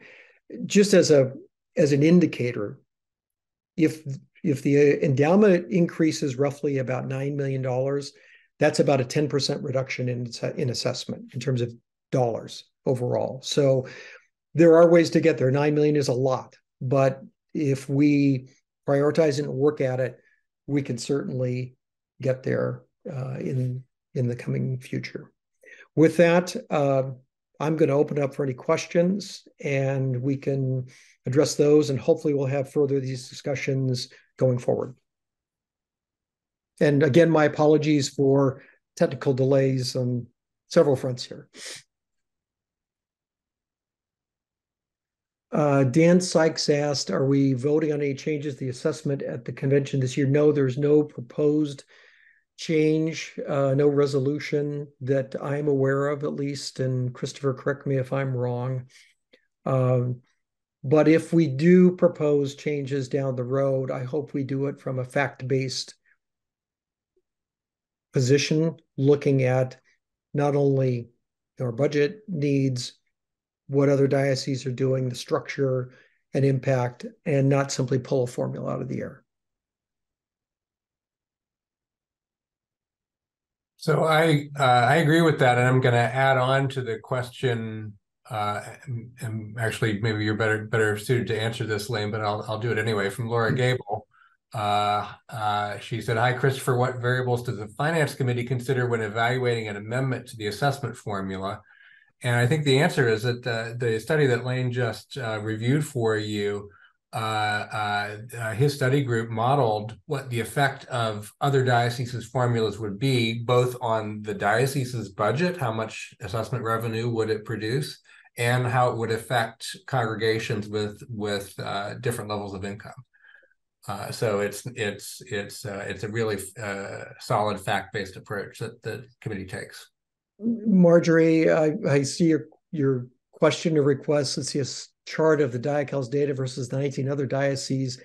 Just as an indicator, if the endowment increases roughly about $9 million, that's about a 10% reduction in assessment in terms of dollars overall. So there are ways to get there. 9 million is a lot, but if we prioritize it and work at it, we can certainly get there in the coming future. With that, I'm going to open up for any questions, and we can address those, and hopefully we'll have further these discussions going forward. And again, my apologies for technical delays on several fronts here. Dan Sykes asked, are we voting on any changes to the assessment at the convention this year? No, there's no proposed change, no resolution that I'm aware of, at least, and Christopher, correct me if I'm wrong. But if we do propose changes down the road, I hope we do it from a fact-based position, looking at not only our budget needs, what other dioceses are doing, the structure and impact, and not simply pull a formula out of the air. So I agree with that, and I'm going to add on to the question. And actually, maybe you're better suited to answer this, Lane, but I'll do it anyway. From Laura Gable, she said, "Hi, Christopher. What variables does the Finance Committee consider when evaluating an amendment to the assessment formula?" And I think the answer is that the study that Lane just reviewed for you, his study group modeled what the effect of other dioceses' formulas would be, both on the diocese's budget, how much assessment revenue would it produce, and how it would affect congregations with different levels of income. So it's a really solid fact-based approach that the committee takes. Marjorie, I see your question or request. Let's see a chart of the Diacal's data versus 19 other dioceses.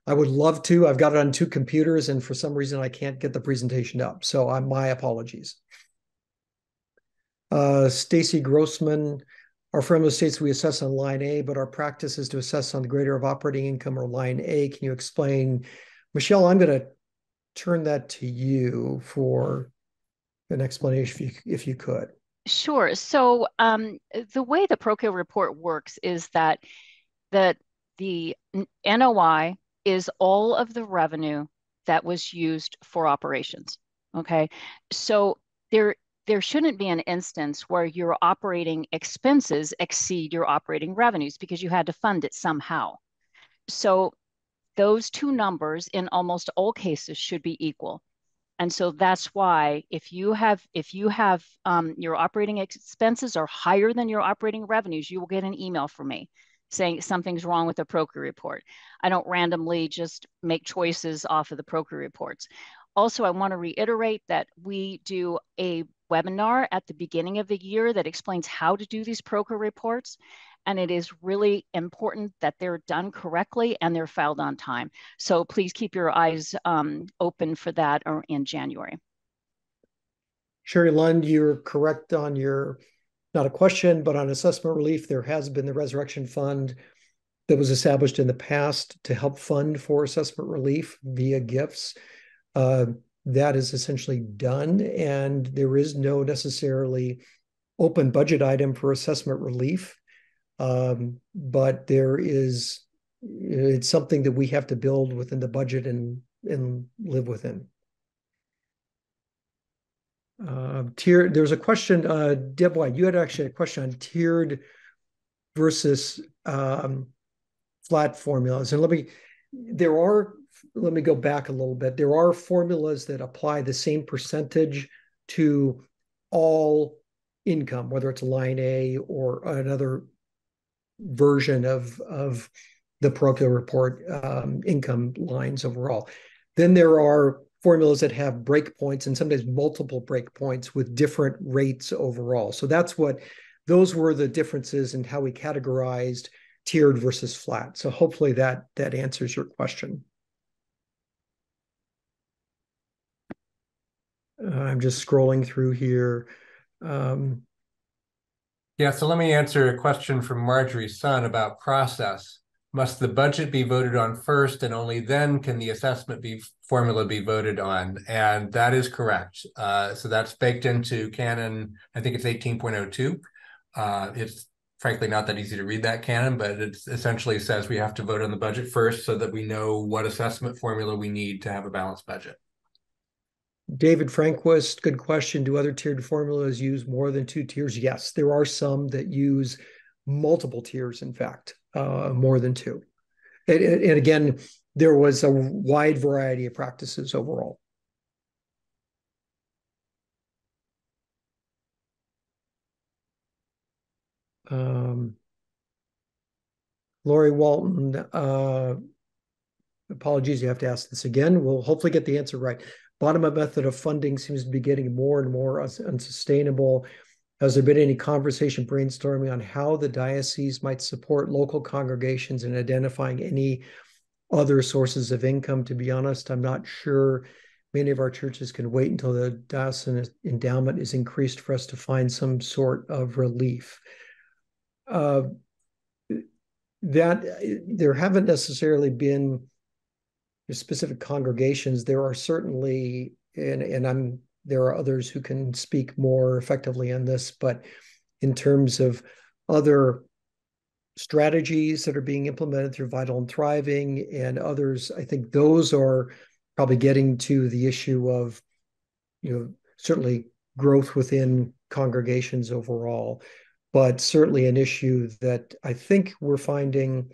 I would love to. I've got it on 2 computers, and for some reason I can't get the presentation up. So my apologies. Stacy Grossman, our formula states we assess on line A, but our practice is to assess on the greater of operating income or line A. Can you explain? Michelle, I'm going to turn that to you for an explanation if you could. Sure. So the way the Procure report works is that the NOI is all of the revenue that was used for operations. Okay. So there shouldn't be an instance where your operating expenses exceed your operating revenues because you had to fund it somehow. So those two numbers in almost all cases should be equal. And so that's why if you have your operating expenses are higher than your operating revenues, you will get an email from me saying something's wrong with the Procure report. I don't randomly just make choices off of the Procure reports. Also, I want to reiterate that we do a webinar at the beginning of the year that explains how to do these Procure reports. And it is really important that they're done correctly and they're filed on time. So please keep your eyes open for that or in January. Sherry Lund, you're correct on your, not a question, but on assessment relief, there has been the Resurrection Fund that was established in the past to help fund for assessment relief via gifts. That is essentially done, and there is no necessarily open budget item for assessment relief. But it's something that we have to build within the budget and live within. There's a question, Deb White, you had actually a question on tiered versus flat formulas. And let me go back a little bit. There are formulas that apply the same percentage to all income, whether it's line A or another version of the Procure report income lines overall. Then there are formulas that have breakpoints and sometimes multiple breakpoints with different rates overall. So those were the differences in how we categorized tiered versus flat. So hopefully that answers your question. I'm just scrolling through here. Yeah, so let me answer a question from Marjorie's son about process. Must the budget be voted on first, and only then can the assessment formula be voted on? And that is correct. So that's baked into Canon, I think it's 18.02. It's frankly not that easy to read that canon, but it essentially says we have to vote on the budget first so that we know what assessment formula we need to have a balanced budget. David Franquist, good question. Do other tiered formulas use more than 2 tiers? Yes, there are some that use multiple tiers, in fact, more than 2. And again, there was a wide variety of practices overall. Lori Walton, apologies, you have to ask this again. We'll hopefully get the answer right. Bottom-up method of funding seems to be getting more and more unsustainable. Has there been any conversation brainstorming on how the diocese might support local congregations in identifying any other sources of income? To be honest, I'm not sure many of our churches can wait until the diocesan endowment is increased for us to find some sort of relief. That there haven't necessarily been specific congregations. There are certainly, and there are others who can speak more effectively on this, but in terms of other strategies that are being implemented through Vital and Thriving and others, I think those are probably getting to the issue of, certainly growth within congregations overall, but certainly an issue that I think we're finding,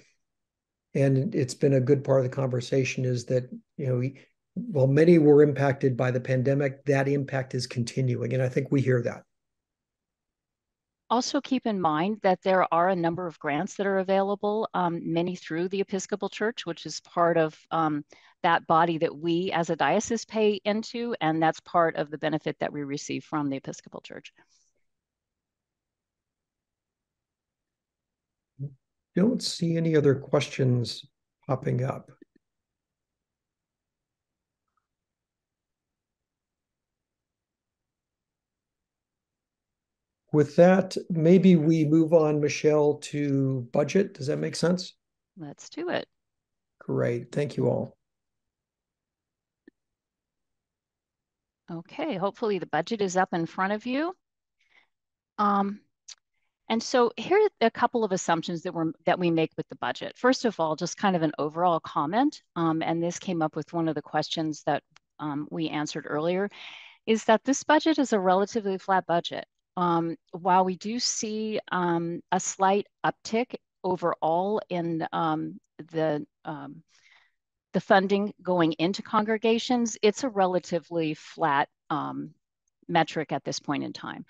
and it's been a good part of the conversation, is that, while many were impacted by the pandemic, that impact is continuing. And I think we hear that. Also keep in mind that there are a number of grants that are available, many through the Episcopal Church, which is part of that body that we as a diocese pay into, and that's part of the benefit that we receive from the Episcopal Church. Don't see any other questions popping up. With that, maybe we move on, Michelle, to budget. Does that make sense? Let's do it. Great. Thank you all. Okay, hopefully the budget is up in front of you. And so here are a couple of assumptions that we make with the budget. First of all, just kind of an overall comment, and this came up with one of the questions that we answered earlier, is that this budget is a relatively flat budget. While we do see a slight uptick overall in the funding going into congregations, it's a relatively flat metric at this point in time.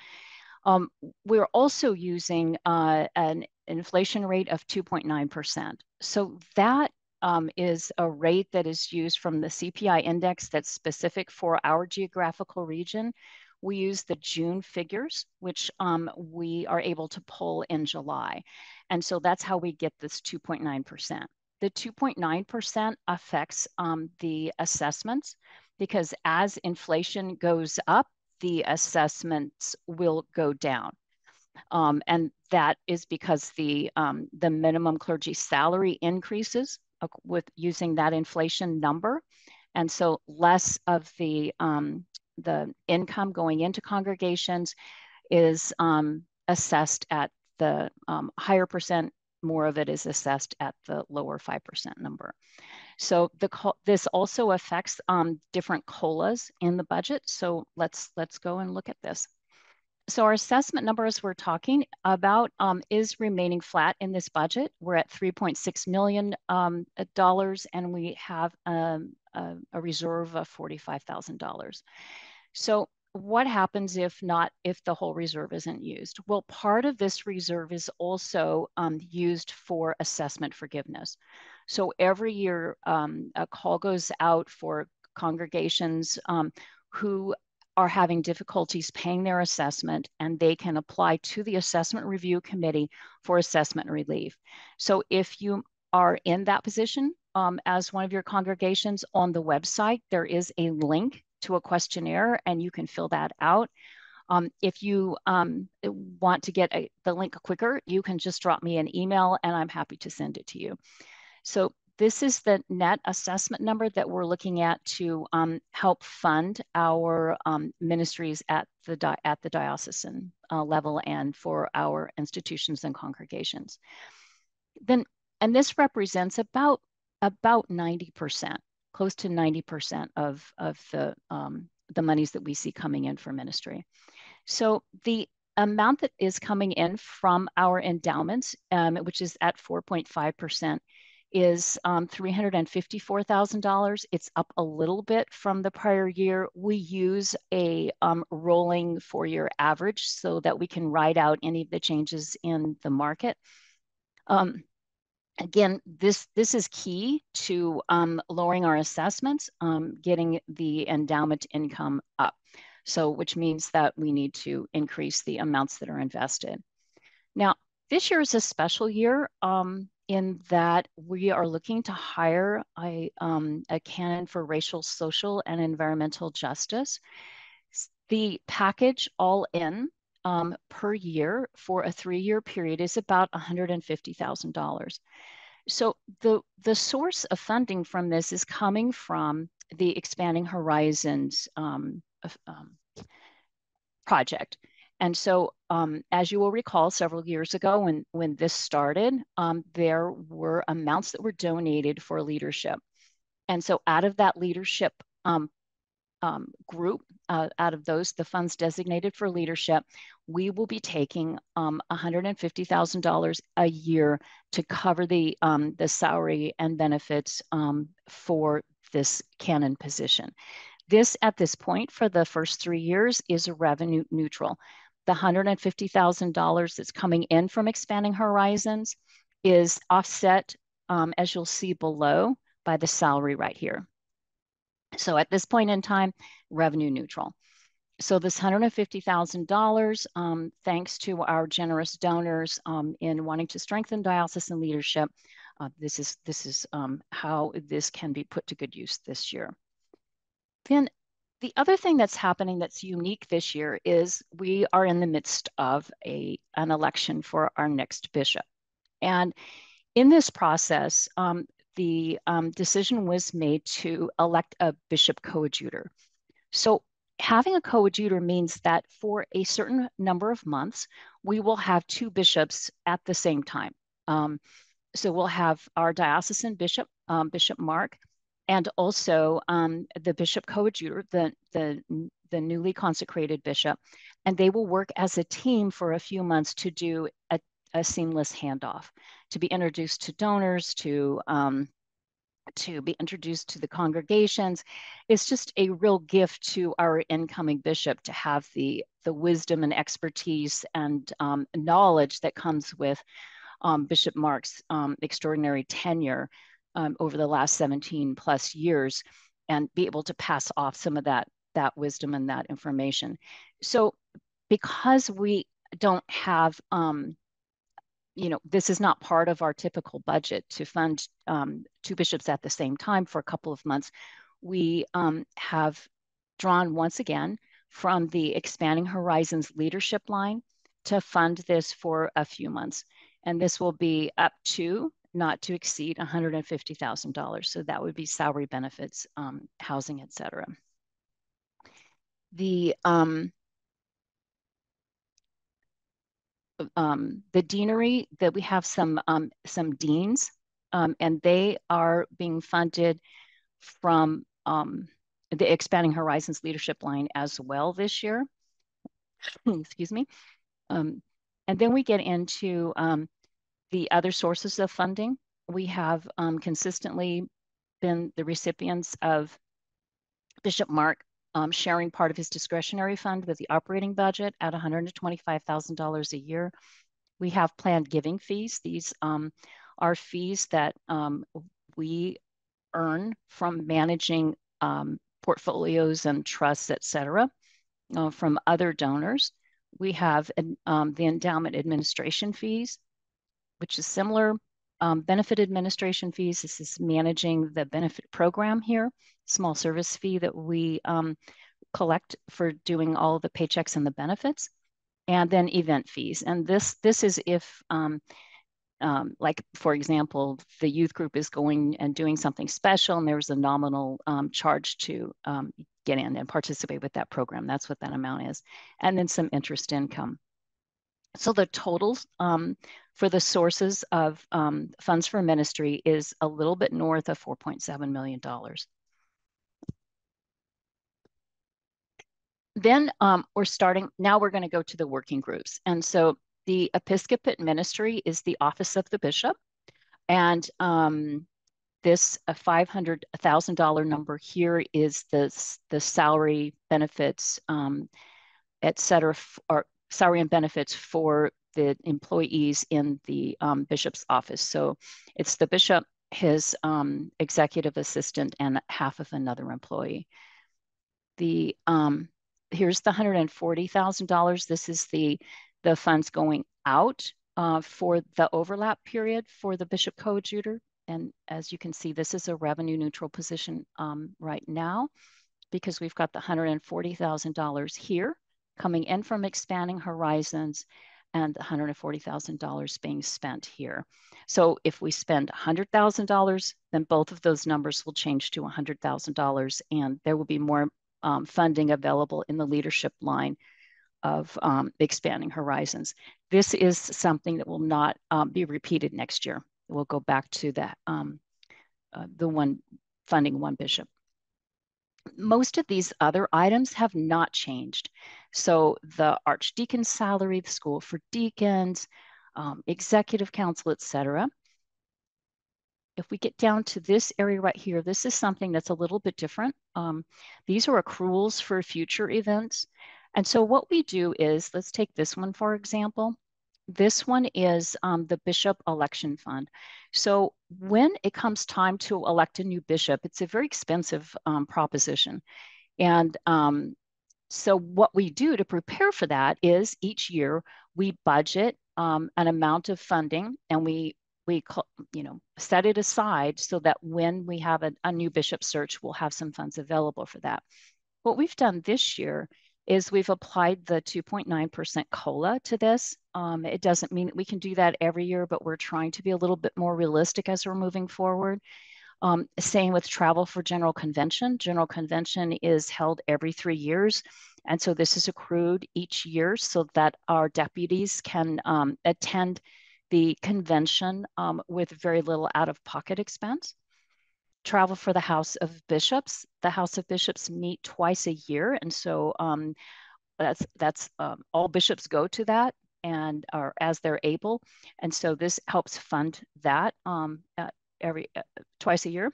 We're also using an inflation rate of 2.9%. So that is a rate that is used from the CPI index that's specific for our geographical region. We use the June figures, which we are able to pull in July. And so that's how we get this 2.9%. The 2.9% affects the assessments, because as inflation goes up, the assessments will go down. And that is because the minimum clergy salary increases with using that inflation number. And so less of the income going into congregations is assessed at the higher percent, more of it is assessed at the lower 5% number. So this also affects different COLAs in the budget. So let's go and look at this. So our assessment numbers we're talking about is remaining flat in this budget. We're at $3.6 million, and we have a reserve of $45,000. So what happens if the whole reserve isn't used? Well, part of this reserve is also used for assessment forgiveness. So every year, a call goes out for congregations who are having difficulties paying their assessment, and they can apply to the assessment review committee for assessment relief. So if you are in that position as one of your congregations, on the website, there is a link to a questionnaire, and you can fill that out. If you want to get the link quicker, you can just drop me an email and I'm happy to send it to you. So this is the net assessment number that we're looking at to help fund our ministries at the diocesan level and for our institutions and congregations. And this represents about 90%, close to 90% of the monies that we see coming in for ministry. So the amount that is coming in from our endowments, which is at 4.5%, is $354,000. It's up a little bit from the prior year. We use a rolling 4-year average so that we can ride out any of the changes in the market. Again, this is key to lowering our assessments, getting the endowment income up. So, which means that we need to increase the amounts that are invested. Now, this year is a special year in that we are looking to hire a canon for racial, social, and environmental justice. The package all in per year for a 3-year period is about $150,000. So the source of funding from this is coming from the Expanding Horizons project. And so as you will recall, several years ago when this started, there were amounts that were donated for leadership. And so out of that leadership group, out of those, the funds designated for leadership, we will be taking $150,000 a year to cover the salary and benefits for this canon position. This, at this point, for the first 3 years, is revenue neutral. The $150,000 that's coming in from Expanding Horizons is offset, as you'll see below, by the salary right here. So at this point in time, revenue neutral. So this $150,000, thanks to our generous donors in wanting to strengthen diocesan leadership, this is how this can be put to good use this year. Then the other thing that's happening that's unique this year is we are in the midst of an election for our next bishop. And in this process, the decision was made to elect a bishop coadjutor. So having a coadjutor means that for a certain number of months, we will have two bishops at the same time. So we'll have our diocesan bishop, Bishop Mark, and also the bishop coadjutor, the newly consecrated bishop, and they will work as a team for a few months to do a seamless handoff, to be introduced to donors, to be introduced to the congregations. It's just a real gift to our incoming bishop to have the wisdom and expertise and knowledge that comes with Bishop Mark's extraordinary tenure over the last 17 plus years, and be able to pass off some of that wisdom and that information. So because we don't have this is not part of our typical budget to fund two bishops at the same time for a couple of months. We have drawn once again from the Expanding Horizons leadership line to fund this for a few months. And this will be up to, not to exceed, $150,000. So that would be salary, benefits, housing, et cetera. The deanery, that we have some deans, and they are being funded from the Expanding Horizons leadership line as well this year. Excuse me. And then we get into the other sources of funding. We have consistently been the recipients of Bishop Mark sharing part of his discretionary fund with the operating budget at $125,000 a year. We have planned giving fees. These are fees that we earn from managing portfolios and trusts, et cetera, from other donors. We have the endowment administration fees, which is similar. Benefit administration fees, this is managing the benefit program here, small service fee that we collect for doing all the paychecks and the benefits, and then event fees. And this is if, like, for example, the youth group is going and doing something special and there's a nominal charge to get in and participate with that program. That's what that amount is. And then some interest income. So the totals for the sources of funds for ministry is a little bit north of $4.7 million. Then we're starting, now we're going to go to the working groups. And so the episcopate ministry is the office of the bishop. And this $500,000 number here is the salary, benefits, et cetera, or salary and benefits for the employees in the bishop's office. So it's the bishop, his executive assistant, and half of another employee. The here's the $140,000. This is the funds going out for the overlap period for the bishop coadjutor. And as you can see, this is a revenue neutral position right now, because we've got the $140,000 here coming in from Expanding Horizons and $140,000 being spent here. So if we spend $100,000, then both of those numbers will change to $100,000, and there will be more funding available in the leadership line of Expanding Horizons. This is something that will not be repeated next year. We'll go back to the one funding one bishop. Most of these other items have not changed. So the archdeacon's salary, the school for deacons, executive council, et cetera. If we get down to this area right here, this is something that's a little bit different. These are accruals for future events. And so what we do is, let's take this one, for example. This one is the Bishop Election Fund. So when it comes time to elect a new bishop, it's a very expensive proposition. And so what we do to prepare for that is each year we budget an amount of funding, and we set it aside so that when we have a new bishop search, we'll have some funds available for that. What we've done this year is we've applied the 2.9% COLA to this. It doesn't mean that we can do that every year, but we're trying to be a little bit more realistic as we're moving forward. Same with travel for General Convention. General Convention is held every 3 years. And so this is accrued each year so that our deputies can attend the convention with very little out-of-pocket expense. Travel for the House of Bishops. The House of Bishops meet twice a year. And so that's all bishops go to that and are as they're able. And so this helps fund that every twice a year.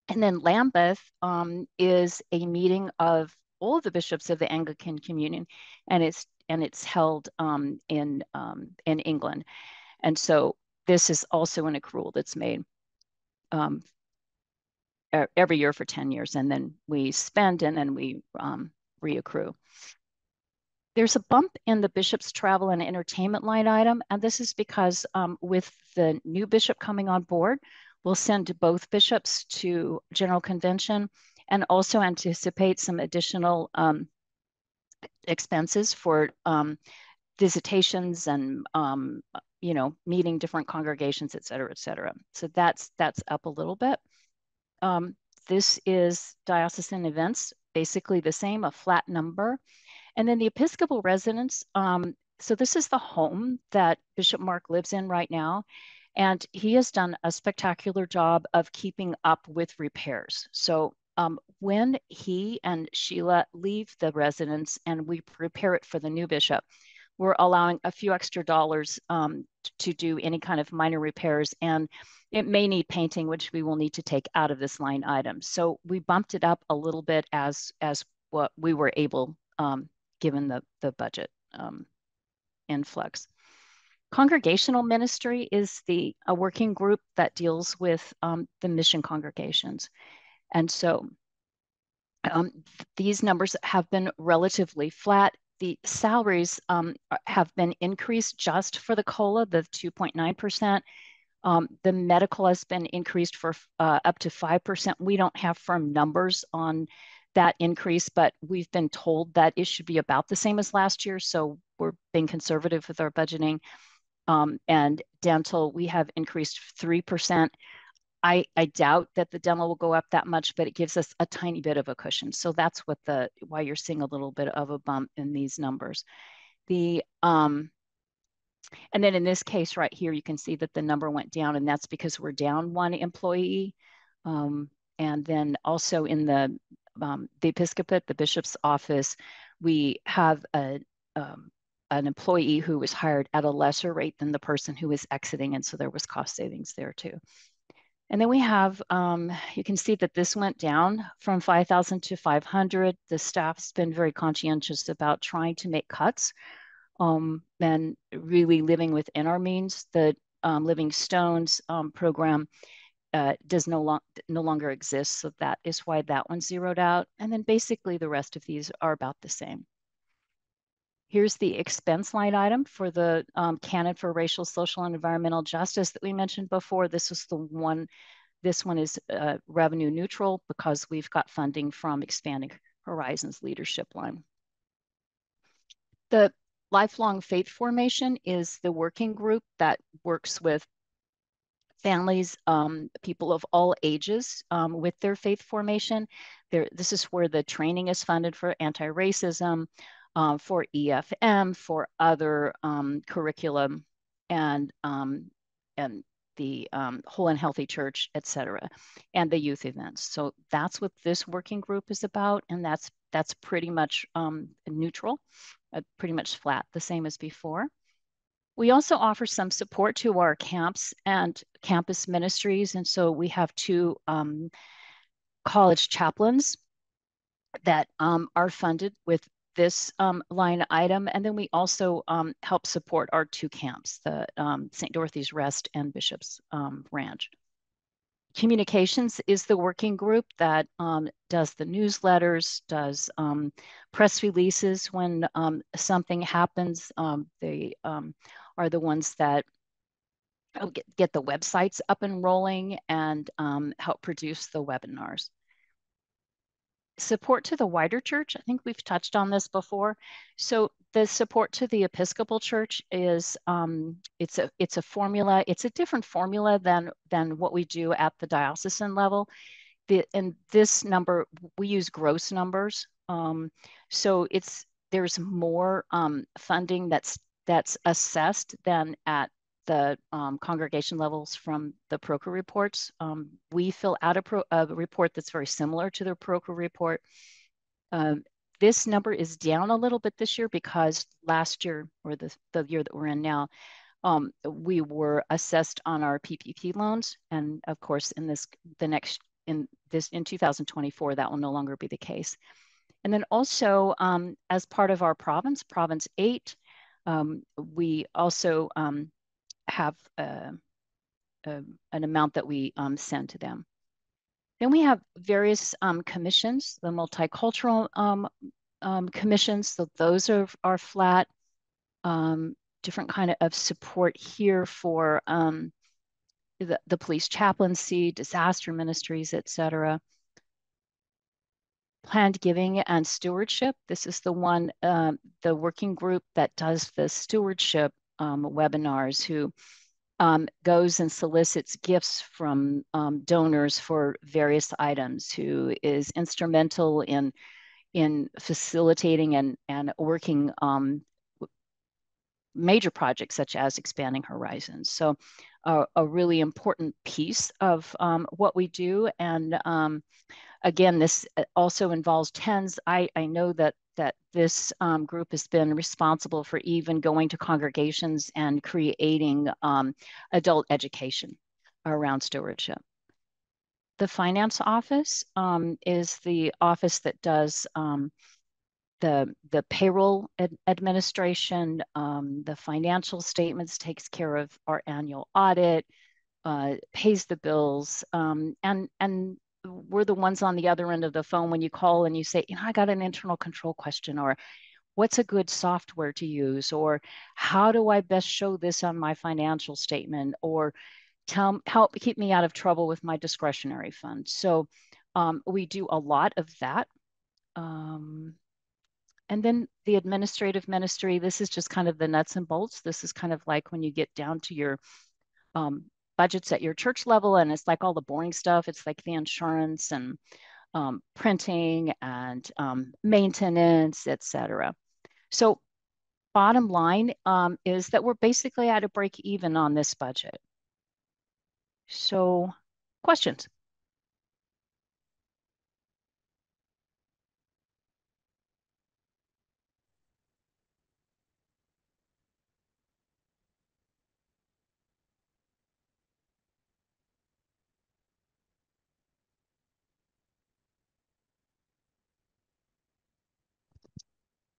And then Lambeth is a meeting of all of the bishops of the Anglican Communion, and it's held in England. And so this is also an accrual that's made every year for 10 years, and then we spend and then we reaccrue. There's a bump in the bishop's travel and entertainment line item, and this is because with the new bishop coming on board, we'll send both bishops to General Convention and also anticipate some additional expenses for visitations and meeting different congregations, et cetera, et cetera. So that's up a little bit. This is diocesan events, basically the same, a flat number. And then the Episcopal residence, so this is the home that Bishop Mark lives in right now. And he has done a spectacular job of keeping up with repairs. So when he and Sheila leave the residence and we prepare it for the new bishop, we're allowing a few extra dollars to do any kind of minor repairs. And it may need painting, which we will need to take out of this line item. So we bumped it up a little bit as what we were able, given the budget influx. Congregational ministry is a working group that deals with the mission congregations. And so these numbers have been relatively flat. The salaries have been increased just for the COLA, the 2.9%. The medical has been increased for up to 5%. We don't have firm numbers on that increase, but we've been told that it should be about the same as last year. So we're being conservative with our budgeting. And dental, we have increased 3%. I doubt that the dental will go up that much, but it gives us a tiny bit of a cushion. So that's why you're seeing a little bit of a bump in these numbers. And then in this case right here, you can see that the number went down, and that's because we're down 1 employee. And then also in the episcopate, the bishop's office, we have an employee who was hired at a lesser rate than the person who was exiting. And so there was cost savings there too. And then we have, you can see that this went down from 5,000 to 500. The staff's been very conscientious about trying to make cuts and really living within our means. The Living Stones program does no longer exist. So that is why that one's zeroed out. And then basically the rest of these are about the same. Here's the expense line item for the canon for racial, social, and environmental justice that we mentioned before. This is the one. This one is revenue neutral because we've got funding from Expanding Horizons leadership line. The Lifelong Faith Formation is the working group that works with families, people of all ages with their faith formation. This is where the training is funded for anti-racism, for EFM, for other curriculum, and the Whole and Healthy Church, et cetera, and the youth events. So that's what this working group is about, and that's pretty much neutral, pretty much flat, the same as before. We also offer some support to our camps and campus ministries, and so we have 2 college chaplains that are funded with this line item. And then we also help support our 2 camps, the St. Dorothy's Rest and Bishop's Ranch. Communications is the working group that does the newsletters, does press releases when something happens. They are the ones that get the websites up and rolling and help produce the webinars. support to the wider church, I think we've touched on this before. So the support to the Episcopal Church is it's a formula. It's a different formula than what we do at the diocesan level. And this number, we use gross numbers. So there's more funding that's assessed than at the congregation levels from the PROCA reports. We fill out a report that's very similar to the PROCA report. This number is down a little bit this year because last year, or the year that we're in now, we were assessed on our PPP loans. And of course, in 2024, that will no longer be the case. And then also, as part of our Province 8, we also have an amount that we send to them. Then we have various commissions, the multicultural commissions, so those are flat. Different kind of support here for the police chaplaincy, disaster ministries, etc. Planned giving and stewardship. This is the one, the working group that does the stewardship webinars, who goes and solicits gifts from donors for various items, who is instrumental in facilitating and working major projects such as expanding horizons. So a really important piece of what we do. And again, this also involves TENS. I know that this group has been responsible for even going to congregations and creating adult education around stewardship. The finance office is the office that does the payroll administration, the financial statements, takes care of our annual audit, pays the bills, and we're the ones on the other end of the phone when you call and you say, I got an internal control question, or what's a good software to use, or how do I best show this on my financial statement, or help keep me out of trouble with my discretionary fund. So we do a lot of that. And then the administrative ministry, this is just kind of the nuts and bolts. This is kind of like when you get down to your budgets at your church level, and it's like all the boring stuff. It's like the insurance and printing and maintenance, etc. So bottom line is that we're basically at a break even on this budget. So questions?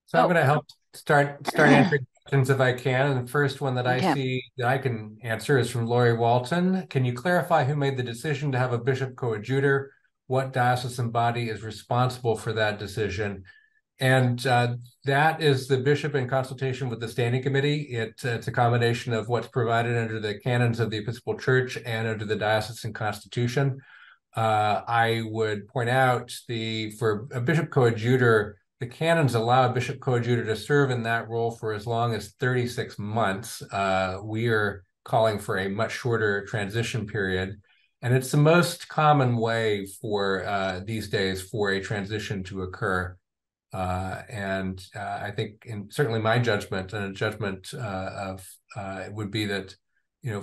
So I'm going to help start answering questions if I can. And the first one that I see that I can answer is from Lori Walton. Can you clarify who made the decision to have a bishop coadjutor? What diocesan body is responsible for that decision? And that is the bishop in consultation with the standing committee. It's a combination of what's provided under the canons of the Episcopal Church and under the diocesan constitution. I would point out for a bishop coadjutor, the canons allow a bishop coadjutor to serve in that role for as long as 36 months. We are calling for a much shorter transition period. And it's the most common way for these days for a transition to occur. I think, certainly my judgment and a judgment would be that,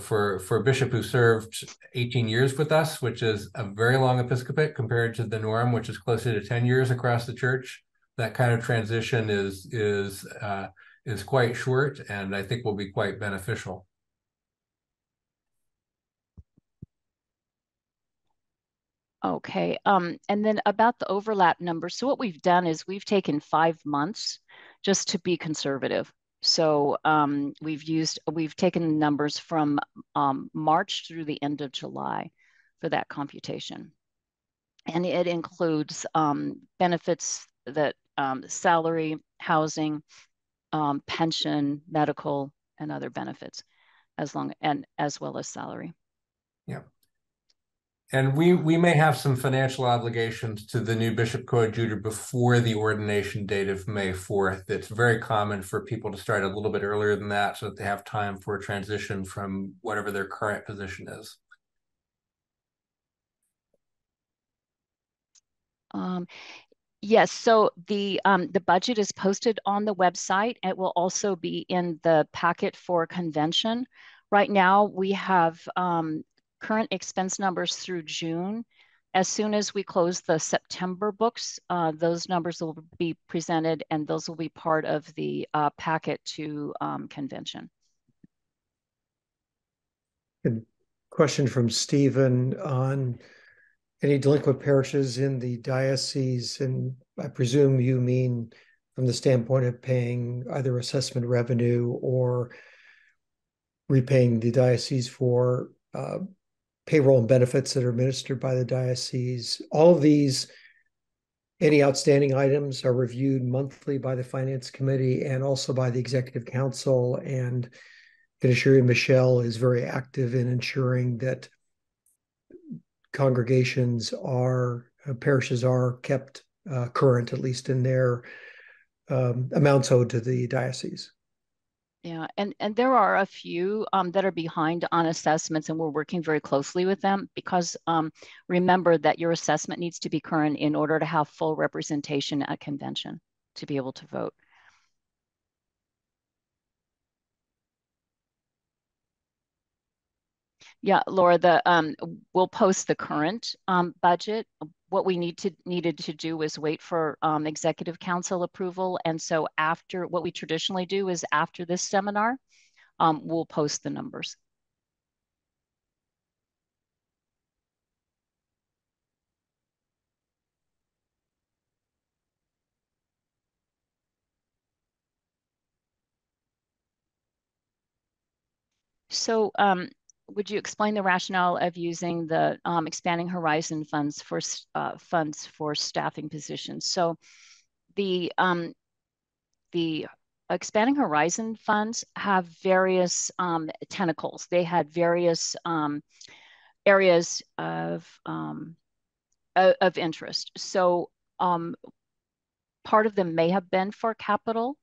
for a bishop who served 18 years with us, which is a very long episcopate compared to the norm, which is closer to 10 years across the church, that kind of transition is quite short, and I think will be quite beneficial. Okay, and then about the overlap number. So what we've done is we've taken 5 months just to be conservative. So we've taken numbers from March through the end of July for that computation. And it includes benefits that salary, housing, pension, medical, and other benefits, as well as salary. Yeah. And we may have some financial obligations to the new bishop coadjutor before the ordination date of May 4th. It's very common for people to start a little bit earlier than that so that they have time for a transition from whatever their current position is. Yes, so the budget is posted on the website. It will also be in the packet for convention. Right now, we have current expense numbers through June. As soon as we close the September books, those numbers will be presented, and those will be part of the packet to convention. Good question from Stephen on any delinquent parishes in the diocese, and I presume you mean from the standpoint of paying either assessment revenue or repaying the diocese for payroll and benefits that are administered by the diocese. All of these, any outstanding items are reviewed monthly by the Finance Committee and also by the Executive Council. And I can assure you, Michelle is very active in ensuring that congregations parishes are kept current, at least in their amounts owed to the diocese. Yeah, and there are a few that are behind on assessments, and we're working very closely with them because remember that your assessment needs to be current in order to have full representation at convention to be able to vote. Yeah, Laura, we'll post the current budget. What we needed to do was wait for Executive Council approval, and so after what we traditionally do is after this seminar, we'll post the numbers. So would you explain the rationale of using the expanding horizon funds for staffing positions? So the expanding horizon funds have various tentacles. They had various areas of interest. So part of them may have been for capital,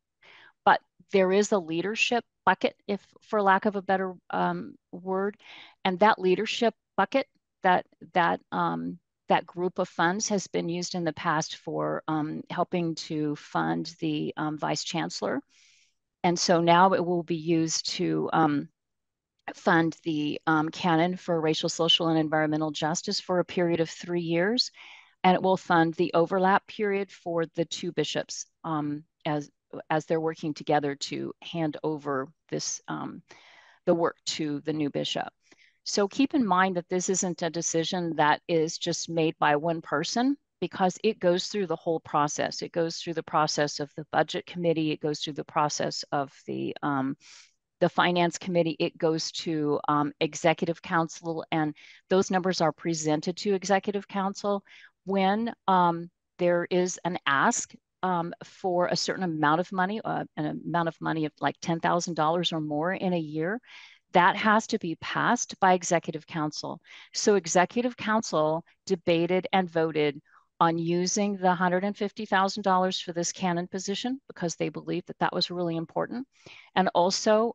but there is a leadership bucket, if for lack of a better word, and that leadership bucket, that group of funds has been used in the past for helping to fund the vice chancellor, and so now it will be used to fund the canon for racial, social, and environmental justice for a period of 3 years, and it will fund the overlap period for the two bishops as they're working together to hand over this the work to the new bishop. So keep in mind that this isn't a decision that is just made by one person, because it goes through the whole process. It goes through the process of the budget committee. It goes through the process of the finance committee. It goes to executive council, and those numbers are presented to executive council when there is an ask for a certain amount of money, an amount of money of like $10,000 or more in a year. That has to be passed by executive council. So executive council debated and voted on using the $150,000 for this canon position because they believed that that was really important. And also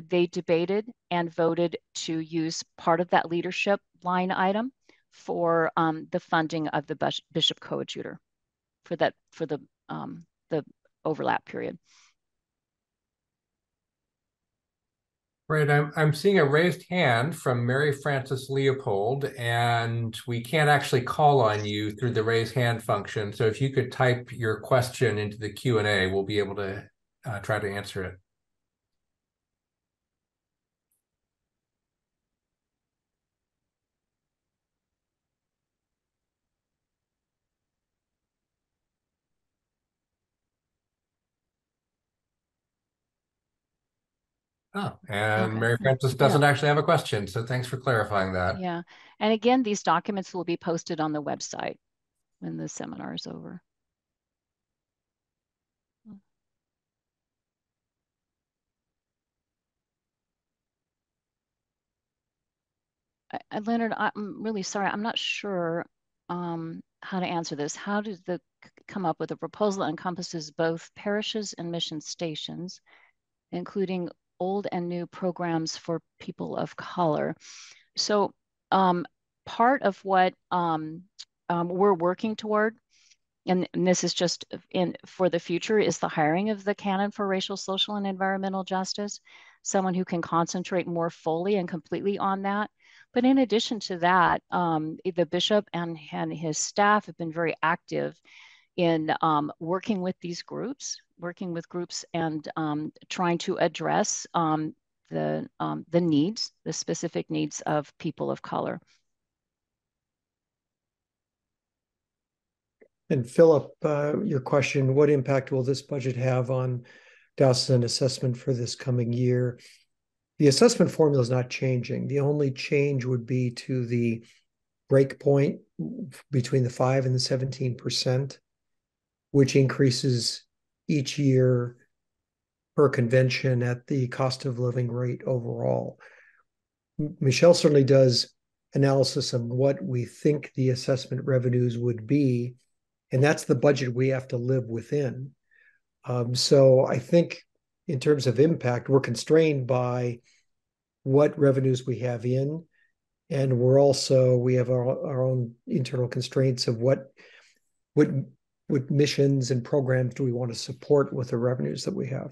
they debated and voted to use part of that leadership line item for the funding of the bishop coadjutor for the overlap period. Right, I'm seeing a raised hand from Mary Frances Leopold, and we can't actually call on you through the raise hand function. So if you could type your question into the Q&A, we'll be able to try to answer it. Oh, and Okay. Mary Frances doesn't actually have a question, so thanks for clarifying that. Yeah, and again, these documents will be posted on the website when the seminar is over. Leonard, I'm really sorry. I'm not sure how to answer this. How does the come up with a proposal that encompasses both parishes and mission stations, including old and new programs for people of color? So part of what we're working toward, and this is just for the future, is the hiring of the canon for racial, social, and environmental justice, someone who can concentrate more fully and completely on that. But in addition to that, the bishop and his staff have been very active in working with these groups, and trying to address the needs, the specific needs of people of color. And Philip, your question, what impact will this budget have on diocesan assessment for this coming year? The assessment formula is not changing. The only change would be to the break point between the 5 and the 17%, which increases each year per convention at the cost of living rate overall. Michelle certainly does analysis of what we think the assessment revenues would be, and that's the budget we have to live within. So I think in terms of impact, we're constrained by what revenues we have in, and we have our own internal constraints of what missions and programs do we want to support with the revenues that we have.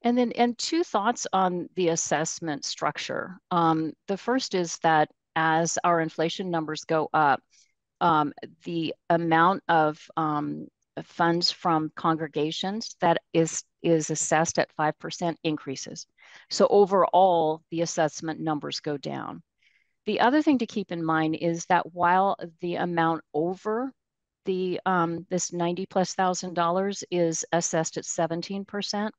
And two thoughts on the assessment structure. The first is that as our inflation numbers go up, the amount of funds from congregations that is assessed at 5% increases. So overall, the assessment numbers go down. The other thing to keep in mind is that while the amount over the this $90,000+ is assessed at 17%,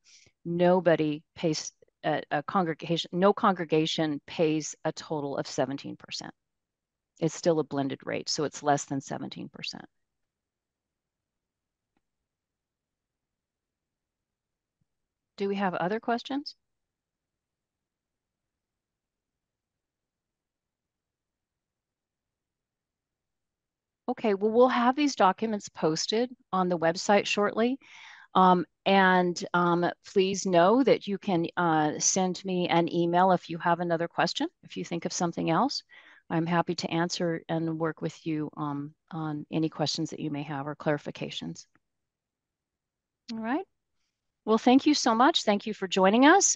nobody pays a congregation, no congregation pays a total of 17%. It's still a blended rate, so it's less than 17%. Do we have other questions? Okay, well, we'll have these documents posted on the website shortly. Please know that you can send me an email if you have another question, if you think of something else. I'm happy to answer and work with you on any questions that you may have or clarifications. All right. Well, thank you so much. Thank you for joining us.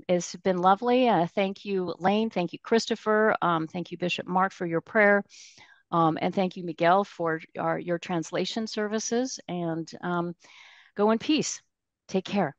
It's been lovely. Thank you, Lane. Thank you, Christopher. Thank you, Bishop Mark, for your prayer. And thank you, Miguel, for your translation services. And go in peace. Take care.